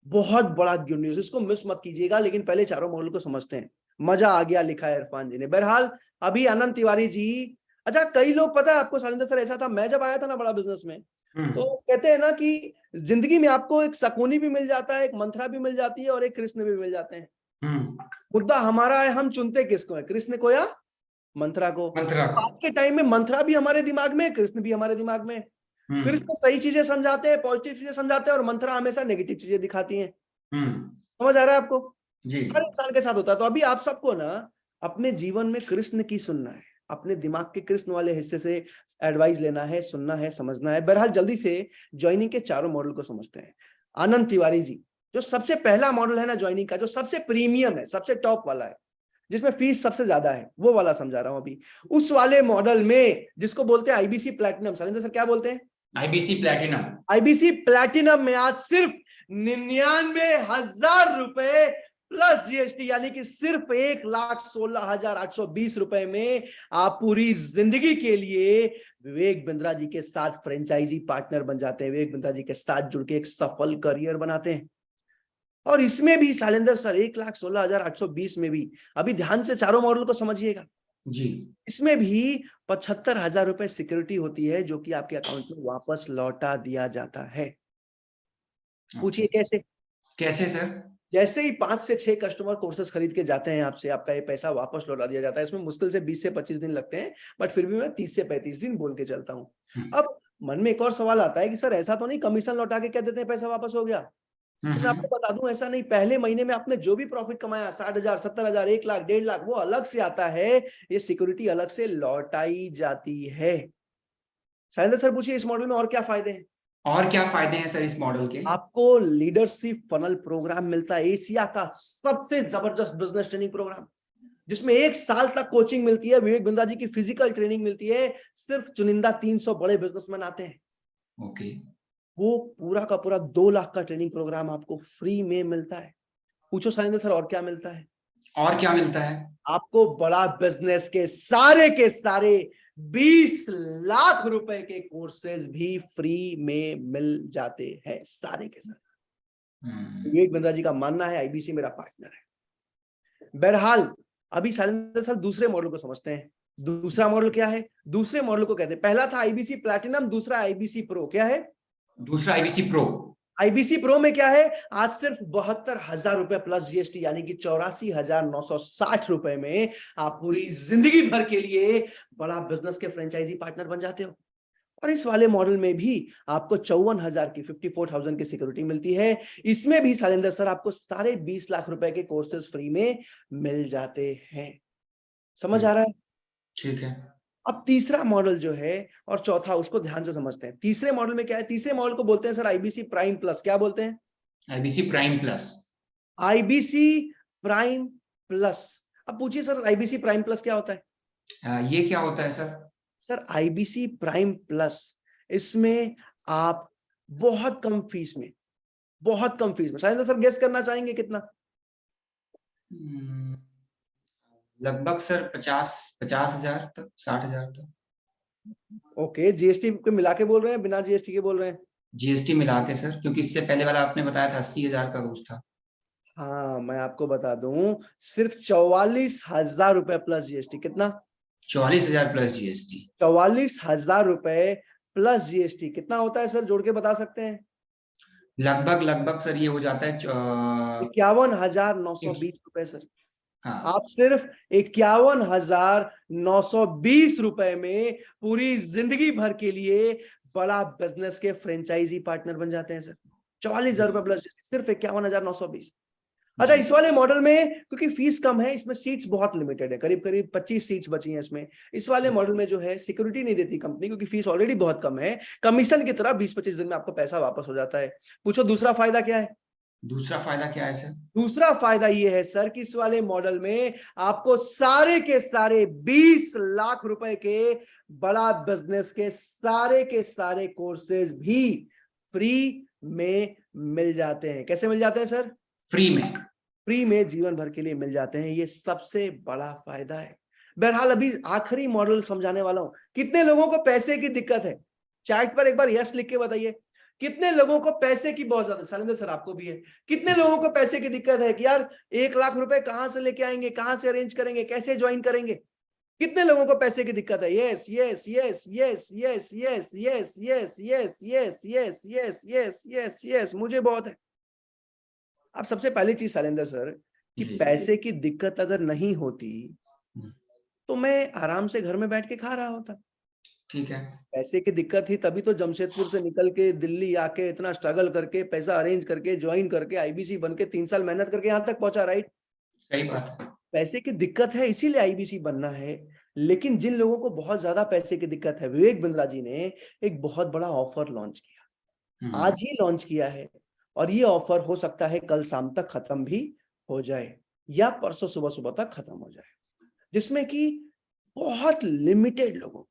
बहुत बड़ा गुड न्यूज, इसको मिस मत कीजिएगा। लेकिन पहले चारों मॉडल को समझते हैं। मजा आ गया लिखा है इरफान जी ने। बहरहाल अभी आनंद तिवारी जी, अच्छा कई लोग, पता है आपको शैलेंद्र सर, ऐसा था मैं जब आया था ना बड़ा बिजनेस में, तो कहते हैं ना कि जिंदगी में आपको एक शकुनी भी मिल जाता है, एक मंथरा भी मिल जाती है और एक कृष्ण भी मिल जाते हैं। मुद्दा हमारा है हम चुनते किसको है, कृष्ण को या मंथरा को। आज के टाइम में मंथरा भी हमारे दिमाग में, कृष्ण भी हमारे दिमाग में। कृष्ण सही चीजें समझाते हैं, पॉजिटिव चीजें समझाते हैं, और मंथरा हमेशा नेगेटिव चीजें दिखाती हैं। समझ आ रहा है आपको? हर इंसान के साथ होता है। तो अभी आप सबको ना अपने जीवन में कृष्ण की सुनना है, अपने दिमाग के कृष्ण वाले हिस्से से एडवाइस लेना है, सुनना है, समझना है। बहरहाल जल्दी से ज्वाइनिंग के चारों मॉडल को समझते हैं। आनंद तिवारी जी, जो सबसे पहला मॉडल है ना ज्वाइनिंग का, जो सबसे प्रीमियम है, सबसे टॉप वाला है, जिसमें फीस सबसे ज्यादा है, वो वाला समझा रहा हूं अभी। उस वाले मॉडल में जिसको बोलते हैं आईबीसी प्लैटिनम, शैलेंद्र सर क्या बोलते हैं? IBC platinum. आईबीसी प्लैटिनम में आज सिर्फ 99,000 रुपए प्लस जीएसटी, यानी कि सिर्फ 1,16,820 रुपए में आप पूरी जिंदगी के लिए विवेक बिंद्रा जी के साथ फ्रेंचाइजी पार्टनर बन जाते हैं, विवेक बिंद्रा जी के साथ जुड़ के एक सफल करियर बनाते हैं। और इसमें भी शैलेंद्र सर 1,16,820 में भी, अभी ध्यान से चारों मॉडल को समझिएगा जी, इसमें भी 75,000 रुपए सिक्योरिटी होती है जो कि आपके अकाउंट में वापस लौटा दिया जाता है। पूछिए कैसे? कैसे सर? जैसे ही 5 से 6 कस्टमर कोर्सेज खरीद के जाते हैं आपसे, आपका ये पैसा वापस लौटा दिया जाता है। इसमें मुश्किल से 20 से 25 दिन लगते हैं, बट फिर भी मैं 30 से 35 दिन बोल के चलता हूं। अब मन में एक और सवाल आता है कि सर ऐसा तो नहीं कमीशन लौटा के कह देते हैं पैसा वापस हो गया? तो मैं आपको बता दूं ऐसा नहीं। पहले महीने में आपने जो भी प्रॉफिट कमाया, 60,000, 70,000, 1 लाख, 1.5 लाख, वो अलग से आता है, ये सिक्योरिटी अलग से लौटाई जाती है। शैलेंद्र सर पूछिए इस मॉडल में और क्या फायदे हैं? और क्या फायदे हैं सर इस मॉडल के? आपको लीडरशिप फनल प्रोग्राम मिलता है, एशिया का सबसे जबरदस्त बिजनेस ट्रेनिंग प्रोग्राम, जिसमें 1 साल तक कोचिंग मिलती है, विवेक बिंद्रा जी की फिजिकल ट्रेनिंग मिलती है। सिर्फ चुनिंदा 300 बड़े बिजनेसमैन आते हैं। ओके, वो पूरा का पूरा 2 लाख का ट्रेनिंग प्रोग्राम आपको फ्री में मिलता है। पूछो शैलेंद्र सर और क्या मिलता है? और क्या मिलता है? आपको बड़ा बिजनेस के सारे 20 लाख रुपए के कोर्सेज भी फ्री में मिल जाते हैं, सारे के सारे। विवेक बिंद्रा जी का मानना है आईबीसी मेरा पार्टनर है। बहरहाल अभी शैलेंद्र सर दूसरे मॉडल को समझते हैं। दूसरा मॉडल क्या है? दूसरे मॉडल को कहते हैं, पहला था आईबीसी प्लैटिनम, दूसरा आईबीसी प्रो। क्या है दूसरा? IBC pro. आईबीसी प्रो में क्या है, आज सिर्फ 72,000 रुपए प्लस जीएसटी यानी कि 84,960 रुपए में आप पूरी जिंदगी भर के लिए बड़ा बिजनेस के फ्रेंचाइजी पार्टनर बन जाते हो। और इस वाले मॉडल में भी आपको 54,000 की 54,000 की सिक्योरिटी मिलती है। इसमें भी शैलेंद्र सर आपको 20.5 लाख रुपए के कोर्सेज फ्री में मिल जाते हैं। समझ आ रहा है? ठीक है। अब तीसरा मॉडल जो है और चौथा, उसको ध्यान से समझते हैं। तीसरे मॉडल में क्या है, तीसरे मॉडल को बोलते हैं सर आईबीसी प्राइम प्लस। क्या बोलते हैं? IBC prime plus. IBC prime plus. अब पूछिए सर आईबीसी प्राइम प्लस क्या होता है? ये क्या होता है sir? Sir IBC prime plus, इसमें आप बहुत कम फीस में शायद सर गेस करना चाहेंगे कितना? लगभग सर 50,000 तक, 60,000 तक। ओके, जीएसटी को मिला के बोल रहे हैं, बिना जीएसटी के बोल रहे हैं? जीएसटी मिला के सर, क्योंकि इससे पहले वाला आपने बताया था 80,000 का कुछ था। हाँ, मैं आपको बता दूं, सिर्फ 44,000 रुपए प्लस जीएसटी। कितना? 44,000 प्लस जीएसटी। 44,000 रुपए प्लस जीएसटी कितना होता है सर, जोड़ के बता सकते हैं? लगभग सर ये हो जाता है 51,920 रुपए सर। हाँ। आप सिर्फ 51,920 रुपए में पूरी जिंदगी भर के लिए बड़ा बिजनेस के फ्रेंचाइजी पार्टनर बन जाते हैं सर। 44,000 रुपए प्लस सिर्फ 51,920। अच्छा, इस वाले मॉडल में क्योंकि फीस कम है, इसमें सीट्स बहुत लिमिटेड है, करीब 25 सीट्स बची हैं इसमें। इस वाले मॉडल में जो है सिक्योरिटी नहीं देती कंपनी, क्योंकि फीस ऑलरेडी बहुत कम है। कमीशन की तरह 20-25 दिन में आपको पैसा वापस हो जाता है। पूछो दूसरा फायदा क्या है? दूसरा फायदा क्या है सर? दूसरा फायदा ये है सर कि इस वाले मॉडल में आपको सारे के सारे 20 लाख रुपए के बड़ा बिजनेस के सारे कोर्सेज भी फ्री में मिल जाते हैं। कैसे मिल जाते हैं सर? फ्री में जीवन भर के लिए मिल जाते हैं। ये सबसे बड़ा फायदा है। बहरहाल अभी आखिरी मॉडल समझाने वाला हूं। कितने लोगों को पैसे की दिक्कत है? चैट पर एक बार यस लिख के बताइए। कितने लोगों को पैसे की बहुत ज्यादा, शैलेंद्र सर आपको भी है, कितने लोगों को पैसे की दिक्कत है कि यार 1 लाख रुपए कहां से लेके आएंगे, कहां से अरेंज करेंगे, कैसे ज्वाइन करेंगे? कितने लोगों को पैसे की दिक्कत है? Yes yes yes yes yes yes yes yes yes yes yes yes yes yes yes मुझे बहुत है। अब सबसे पहली चीज शैलेंद्र सर कि पैसे की दिक्कत अगर नहीं होती तो मैं आराम से घर में बैठ के खा रहा होता। ठीक है। पैसे की दिक्कत थी तभी तो जमशेदपुर से निकल के दिल्ली आके इतना स्ट्रगल करके पैसा अरेंज करके ज्वाइन करके आईबीसी बन के 3 साल मेहनत करके यहां तक पहुंचा, राइट? सही बात है। पैसे की दिक्कत है इसीलिए आईबीसी बनना है। लेकिन जिन लोगों को बहुत ज्यादा पैसे की दिक्कत है, विवेक बिंद्रा जी ने एक बहुत बड़ा ऑफर लॉन्च किया, आज ही लॉन्च किया है। और ये ऑफर हो सकता है कल शाम तक खत्म भी हो जाए या परसों सुबह सुबह तक खत्म हो जाए, जिसमें कि बहुत लिमिटेड लोगों को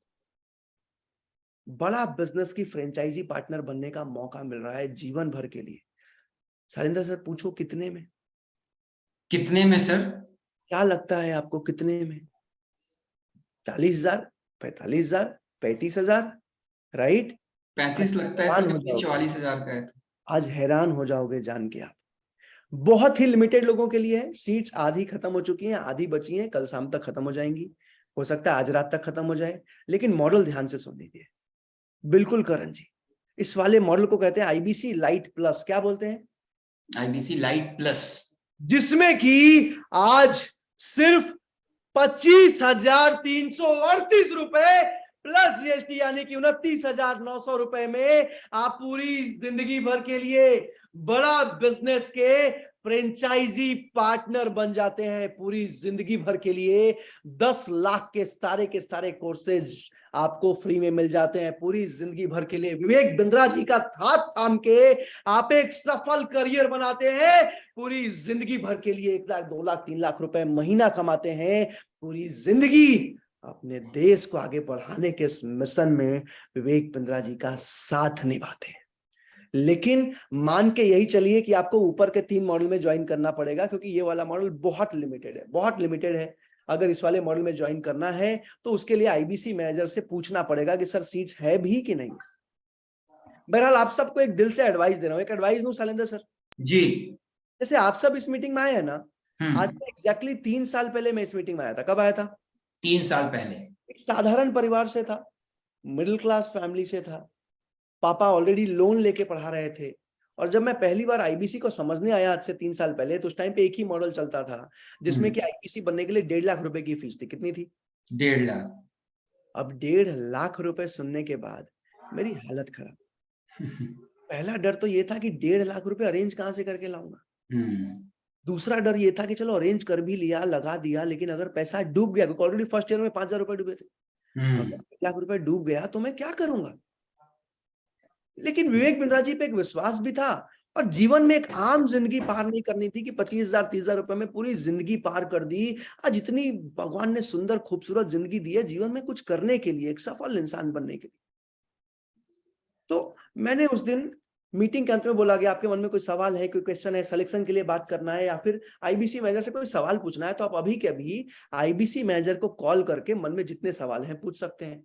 बड़ा बिजनेस की फ्रेंचाइजी पार्टनर बनने का मौका मिल रहा है जीवन भर के लिए। शैलेंद्र सर पूछो कितने में? कितने में सर? क्या लगता है आपको कितने में? 40,000, 45,000, 35,000, राइट? 35 लगता है सर, 44,000 का है। आज हैरान हो जाओगे जान के आप। बहुत ही लिमिटेड लोगों के लिए है। सीट्स आधी खत्म हो चुकी हैं, आधी बची हैं, कल शाम तक खत्म हो जाएंगी, हो सकता है आज रात तक खत्म हो जाए। लेकिन मॉडल ध्यान से सुन लीजिए। बिल्कुल करण जी, इस वाले मॉडल को कहते हैं आईबीसी लाइट प्लस। क्या बोलते हैं? आईबीसी लाइट प्लस, जिसमें कि आज सिर्फ 25,338 रुपए प्लस जीएसटी यानी कि 29,900 रुपए में आप पूरी जिंदगी भर के लिए बड़ा बिजनेस के फ्रेंचाइजी पार्टनर बन जाते हैं। पूरी जिंदगी भर के लिए 10 लाख के सारे कोर्सेज आपको फ्री में मिल जाते हैं। पूरी जिंदगी भर के लिए विवेक बिंद्रा जी का हाथ थाम के आप एक सफल करियर बनाते हैं। पूरी जिंदगी भर के लिए 1 लाख, 2 लाख, 3 लाख रुपए महीना कमाते हैं। पूरी जिंदगी अपने देश को आगे बढ़ाने के इस मिशन में विवेक बिंद्रा जी का साथ निभाते हैं। लेकिन मान के यही चलिए कि आपको ऊपर के 3 मॉडल में ज्वाइन करना पड़ेगा, क्योंकि ये वाला मॉडल बहुत लिमिटेड है। अगर इस वाले मॉडल में ज्वाइन करना है तो उसके लिए आईबीसी मैनेजर से पूछना पड़ेगा कि सर सीट्स है भी कि नहीं। बहरहाल आप सबको एक दिल से एडवाइस दे रहा हूं। एक एडवाइस दूं शैलेंद्र सर जी? जैसे आप सब इस मीटिंग में आए हैं ना, आज से एग्जैक्टली 3 साल पहले मैं इस मीटिंग में आया था। कब आया था? 3 साल पहले। एक साधारण परिवार से था, मिडिल क्लास फैमिली से था। पापा ऑलरेडी लोन लेके पढ़ा रहे थे और जब मैं पहली बार आईबीसी को समझने आया आज से 3 साल पहले, तो उस टाइम पे एक ही मॉडल चलता था जिसमें कि आईबीसी बनने के लिए 1.5 लाख रुपए की फीस थी। कितनी थी? 1.5 लाख। अब 1.5 लाख रुपए सुनने के बाद मेरी हालत खराब। पहला डर तो ये था कि 1.5 लाख रुपए अरेंज कहां से करके लाऊंगा। दूसरा डर ये था कि चलो अरेंज कर भी लिया, लगा दिया, लेकिन अगर पैसा डूब गया, क्योंकि ऑलरेडी फर्स्ट ईयर में 5,000 रुपए डूबे थे, अगर 1 लाख रुपए डूब गया तो मैं क्या करूंगा। लेकिन विवेक बिंद्रा जी पे एक विश्वास भी था, और जीवन में एक आम जिंदगी पार नहीं करनी थी कि 25,000 30,000 रुपए में पूरी जिंदगी पार कर दी। आज इतनी भगवान ने सुंदर खूबसूरत जिंदगी दी है जीवन में कुछ करने के लिए, एक सफल इंसान बनने के लिए। तो मैंने उस दिन मीटिंग के अंत में बोला गया, आपके मन में कोई सवाल है, कोई क्वेश्चन है, सिलेक्शन के लिए बात करना है या फिर आईबीसी मैनेजर से कोई सवाल पूछना है, तो आप अभी के अभी आईबीसी मैनेजर को कॉल करके मन में जितने सवाल हैं पूछ सकते हैं।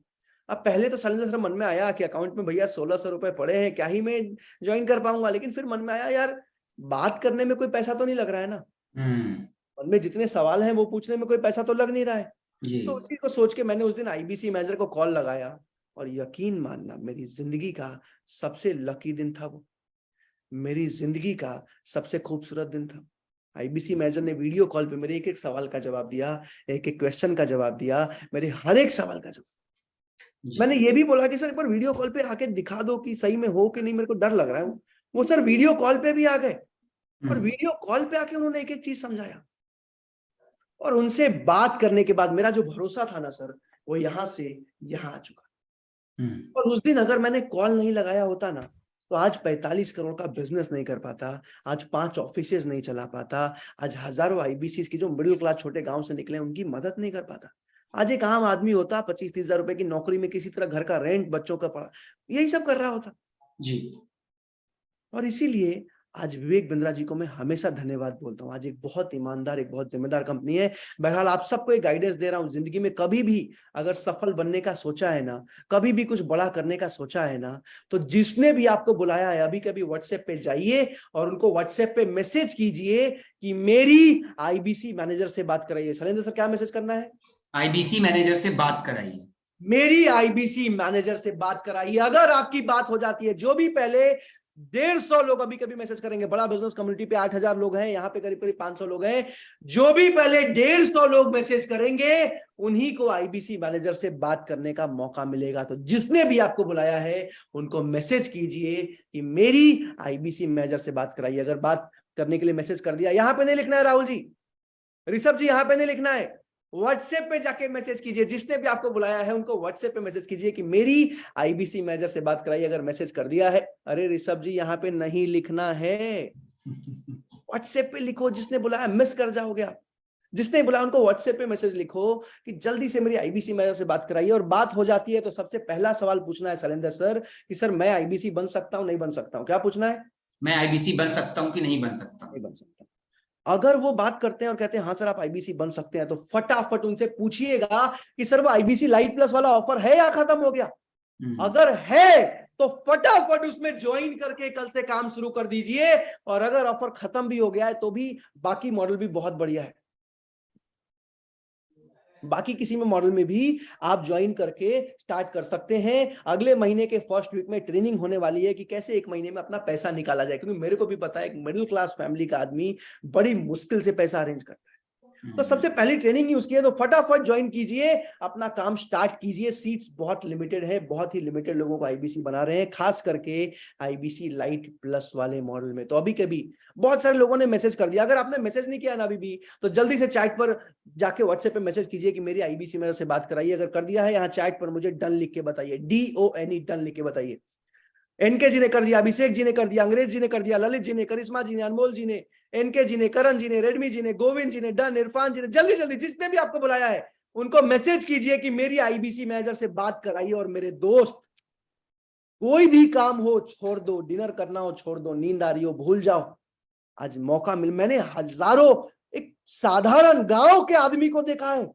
अब पहले तो शैलेंद्र सर मन में आया कि अकाउंट में भैया 1,600 रुपए पड़े हैं, क्या ही मैं ज्वाइन कर पाऊंगा। लेकिन फिर मन में आया, यार बात करने में कोई पैसा तो नहीं लग रहा है ना, मन में जितने सवाल हैं वो पूछने में कोई पैसा तो लग नहीं रहा है। तो उसी को सोच के मैंने उस दिन आईबीसी मैनेजर को कॉल लगाया, और यकीन मानना मेरी जिंदगी का सबसे लकी दिन था वो, मेरी जिंदगी का सबसे खूबसूरत दिन था। आईबीसी मैनेजर ने वीडियो कॉल पे मेरे एक एक सवाल का जवाब दिया, एक एक क्वेश्चन का जवाब दिया, मेरे हर एक सवाल का जवाब। मैंने ये भी बोला कि सर एक बार वीडियो कॉल पे आके दिखा दो कि सही में हो कि नहीं, मेरे को डर लग रहा है। वो सर वीडियो कॉल पे भी आ गए, और वीडियो कॉल पे आके उन्होंने एक एक चीज समझाया। और उनसे बात करने के बाद मेरा जो भरोसा था ना सर, वो यहां से यहां आ चुका। और उस दिन अगर मैंने कॉल नहीं लगाया होता ना, तो आज 45 करोड़ का बिजनेस नहीं कर पाता, आज 5 ऑफिसेज नहीं चला पाता, आज हजारों आईबीसी की जो मिडिल क्लास छोटे गांव से निकले उनकी मदद नहीं कर पाता। आज एक आम आदमी होता 25-30 हजार रुपए की नौकरी में किसी तरह घर का रेंट, बच्चों का पढ़ा, यही सब कर रहा होता जी। और इसीलिए आज विवेक बिंद्रा जी को मैं हमेशा धन्यवाद बोलता हूँ। आज एक बहुत ईमानदार, एक बहुत जिम्मेदार कंपनी है। बहरहाल आप सबको एक गाइडेंस दे रहा हूँ, जिंदगी में कभी भी अगर सफल बनने का सोचा है ना, कभी भी कुछ बड़ा करने का सोचा है ना, तो जिसने भी आपको बुलाया है अभी कभी व्हाट्सएप पे जाइए और उनको व्हाट्सएप पे मैसेज कीजिए कि मेरी आईबीसी मैनेजर से बात कराइए। शैलेंद्र सर क्या मैसेज करना है? आईबीसी मैनेजर से बात कराइए, मेरी आईबीसी मैनेजर से बात कराइए। अगर आपकी बात हो जाती है, जो भी पहले 150 लोग अभी कभी मैसेज करेंगे, बड़ा बिजनेस कम्युनिटी पे 8,000 लोग हैं, यहाँ पे करीब करीब 500 लोग हैं, जो भी पहले 150 लोग मैसेज करेंगे उन्हीं को आईबीसी मैनेजर से बात करने का मौका मिलेगा। तो जिसने भी आपको बुलाया है उनको मैसेज कीजिए कि मेरी आईबीसी मैनेजर से बात कराइए। अगर बात करने के लिए मैसेज कर दिया, यहां पे नहीं लिखना है राहुल जी, ऋषभ जी, यहां पे नहीं लिखना है, व्हाट्सएप पे जाके मैसेज कीजिए। जिसने भी आपको बुलाया है उनको व्हाट्सएप पे मैसेज कीजिए कि मेरी आईबीसी मैनेजर से बात कराइए। अगर मैसेज कर दिया है, अरे ऋषभ जी यहाँ पे नहीं लिखना है, व्हाट्सएप पे लिखो। जिसने बुलाया, मिस कर जाओगे आप। जिसने बुलाया उनको व्हाट्सएप पे मैसेज लिखो कि जल्दी से मेरी आईबीसी मैनेजर से बात कराइए। और बात हो जाती है तो सबसे पहला सवाल पूछना है शैलेंद्र सर कि सर मैं आईबीसी बन सकता हूं, नहीं बन सकता हूं? क्या पूछना है? मैं आईबीसी बन सकता हूं कि नहीं बन सकता? नहीं बन सकता। अगर वो बात करते हैं और कहते हैं हाँ सर आप आईबीसी बन सकते हैं, तो फटाफट उनसे पूछिएगा कि सर वो आईबीसी लाइट प्लस वाला ऑफर है या खत्म हो गया। अगर है तो फटाफट उसमें ज्वाइन करके कल से काम शुरू कर दीजिए, और अगर ऑफर खत्म भी हो गया है तो भी बाकी मॉडल भी बहुत बढ़िया है, बाकी किसी में मॉडल में भी आप ज्वाइन करके स्टार्ट कर सकते हैं। अगले महीने के फर्स्ट वीक में ट्रेनिंग होने वाली है कि कैसे 1 महीने में अपना पैसा निकाला जाए, क्योंकि मेरे को भी पता है एक मिडिल क्लास फैमिली का आदमी बड़ी मुश्किल से पैसा अरेंज करता है। तो सबसे पहली ट्रेनिंग ही उसकी है, तो फटाफट ज्वाइन कीजिए, अपना काम स्टार्ट कीजिए। सीट्स बहुत लिमिटेड है, बहुत ही लिमिटेड लोगों को आईबीसी बना रहे हैं, खास करके आईबीसी लाइट प्लस वाले मॉडल में। तो अभी कभी बहुत सारे लोगों ने मैसेज कर दिया, अगर आपने मैसेज नहीं किया ना अभी भी, तो जल्दी से चैट पर जाके व्हाट्सएप पे मैसेज कीजिए कि मेरी आईबीसी मैनेजर से बात कराइए। अगर कर दिया है, यहाँ चैट पर मुझे डन लिख के बताइए, DONE डन लिख के बताइए। एनके जी ने कर दिया, अभिषेक जी ने कर दिया, अंग्रेज जी ने कर दिया, ललित जी ने, करिश्मा जी ने, अनमोल जी ने, एनके जी ने, करण जी ने, रेडमी जी ने, गोविंद जी ने, डन, इरफान जी ने। जल्दी जल्दी जिसने भी आपको बुलाया है उनको मैसेज कीजिए कि मेरी आईबीसी मैनेजर से बात कराइए। और मेरे दोस्त, कोई भी काम हो छोड़ दो, डिनर करना हो छोड़ दो, नींद आ रही हो भूल जाओ, आज मौका मिल। मैंने हजारों, एक साधारण गांव के आदमी को देखा है,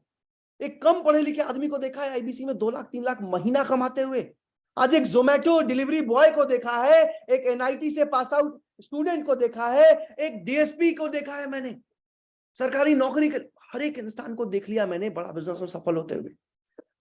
एक कम पढ़े लिखे आदमी को देखा है आईबीसी में 2 लाख 3 लाख महीना कमाते हुए। आज एक जोमेटो डिलीवरी बॉय को देखा है, एक एनआईटी से पास आउट स्टूडेंट को देखा है, एक डीएसपी को देखा है। मैंने सरकारी नौकरी के हर एक इंसान को देख लिया मैंने बड़ा बिजनेस में सफल होते हुए।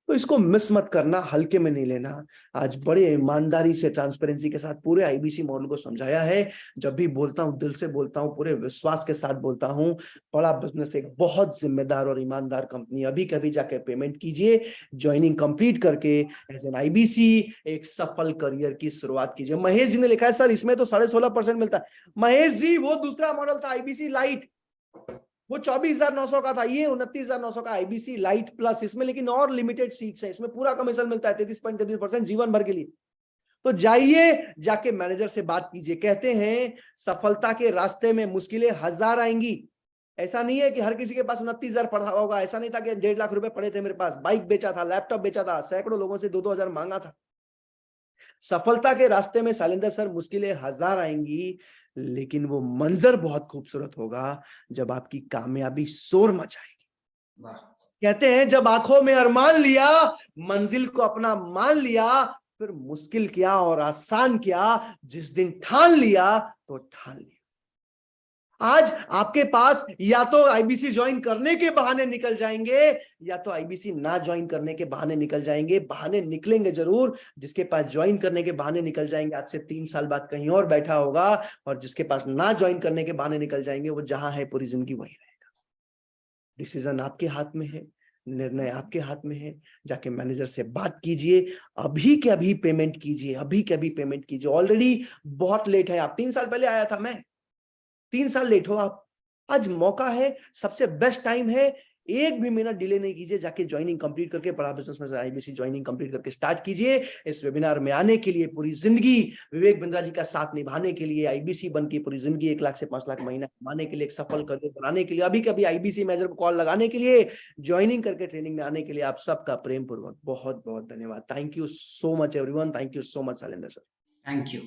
तो इसको मिस मत करना, हल्के में नहीं लेना। आज बड़े ईमानदारी से, ट्रांसपेरेंसी के साथ पूरे आईबीसी मॉडल को समझाया है। जब भी बोलता हूं दिल से बोलता हूं, पूरे विश्वास के साथ बोलता हूं। बड़ा बिजनेस एक बहुत जिम्मेदार और ईमानदार कंपनी। अभी कभी जाके पेमेंट कीजिए, ज्वाइनिंग कंप्लीट करके एज एन आईबीसी एक सफल करियर की शुरुआत कीजिए। महेश जी ने लिखा है सर इसमें तो 16.5% मिलता है। महेश जी वो दूसरा मॉडल था आईबीसी लाइट, वो 24,900 का था, ये 29,900 का आईबीसी लाइट प्लस। इसमें लेकिन और लिमिटेड सीट्स हैं, इसमें पूरा कमीशन मिलता है 33.33% जीवन भर के लिए। तो जाइए, जाके मैनेजर से बात कीजिए। कहते हैं सफलता के रास्ते में मुश्किलें 1000 आएंगी। ऐसा नहीं है कि हर किसी के पास 29,000 पड़ा होगा। ऐसा नहीं था कि 1.5 लाख रुपए पड़े थे मेरे पास, बाइक बेचा था, लैपटॉप बेचा था, सैकड़ों लोगों से 2-2 हजार मांगा था। सफलता के रास्ते में शैलेंद्र सर मुश्किलें 1000 आएंगी, लेकिन वो मंजर बहुत खूबसूरत होगा जब आपकी कामयाबी शोर मचाएगी। कहते हैं जब आंखों में अरमान लिया, मंजिल को अपना मान लिया, फिर मुश्किल क्या और आसान क्या, जिस दिन ठान लिया तो ठान लिया। आज आपके पास या तो आईबीसी ज्वाइन करने के बहाने निकल जाएंगे, या तो आईबीसी ना ज्वाइन करने के बहाने निकल जाएंगे। बहाने निकलेंगे जरूर। जिसके पास ज्वाइन करने के बहाने निकल जाएंगे आज से 3 साल बाद कहीं और बैठा होगा, और जिसके पास ना ज्वाइन करने के बहाने निकल जाएंगे वो जहां है पूरी जिंदगी वहीं रहेगा। डिसीजन आपके हाथ में है, निर्णय आपके हाथ में है। जाके मैनेजर से बात कीजिए, अभी के अभी पेमेंट कीजिए, अभी के अभी पेमेंट कीजिए। ऑलरेडी बहुत लेट है आप। 3 साल पहले आया था मैं, 3 साल लेट हो आप। आज मौका है, सबसे बेस्ट टाइम है। एक भी मिनट डिले नहीं कीजिए, जाके ज्वाइनिंग कंप्लीट करके बड़ा बिजनेस में आईबीसी ज्वाइनिंग कंप्लीट करके स्टार्ट कीजिए। इस वेबिनार में आने के लिए, पूरी जिंदगी विवेक बिंद्रा जी का साथ निभाने के लिए, आईबीसी बन के पूरी जिंदगी 1 लाख से 5 लाख महीना कमाने के लिए, एक सफल करियर बनाने के लिए, अभी कभी आईबीसी मैनेजर को कॉल लगाने के लिए, ज्वाइनिंग करके ट्रेनिंग में आने के लिए आप सबका प्रेम पूर्वक बहुत बहुत धन्यवाद। Thank you so much everyone. Thank you so much Shailendra sir. Thank you.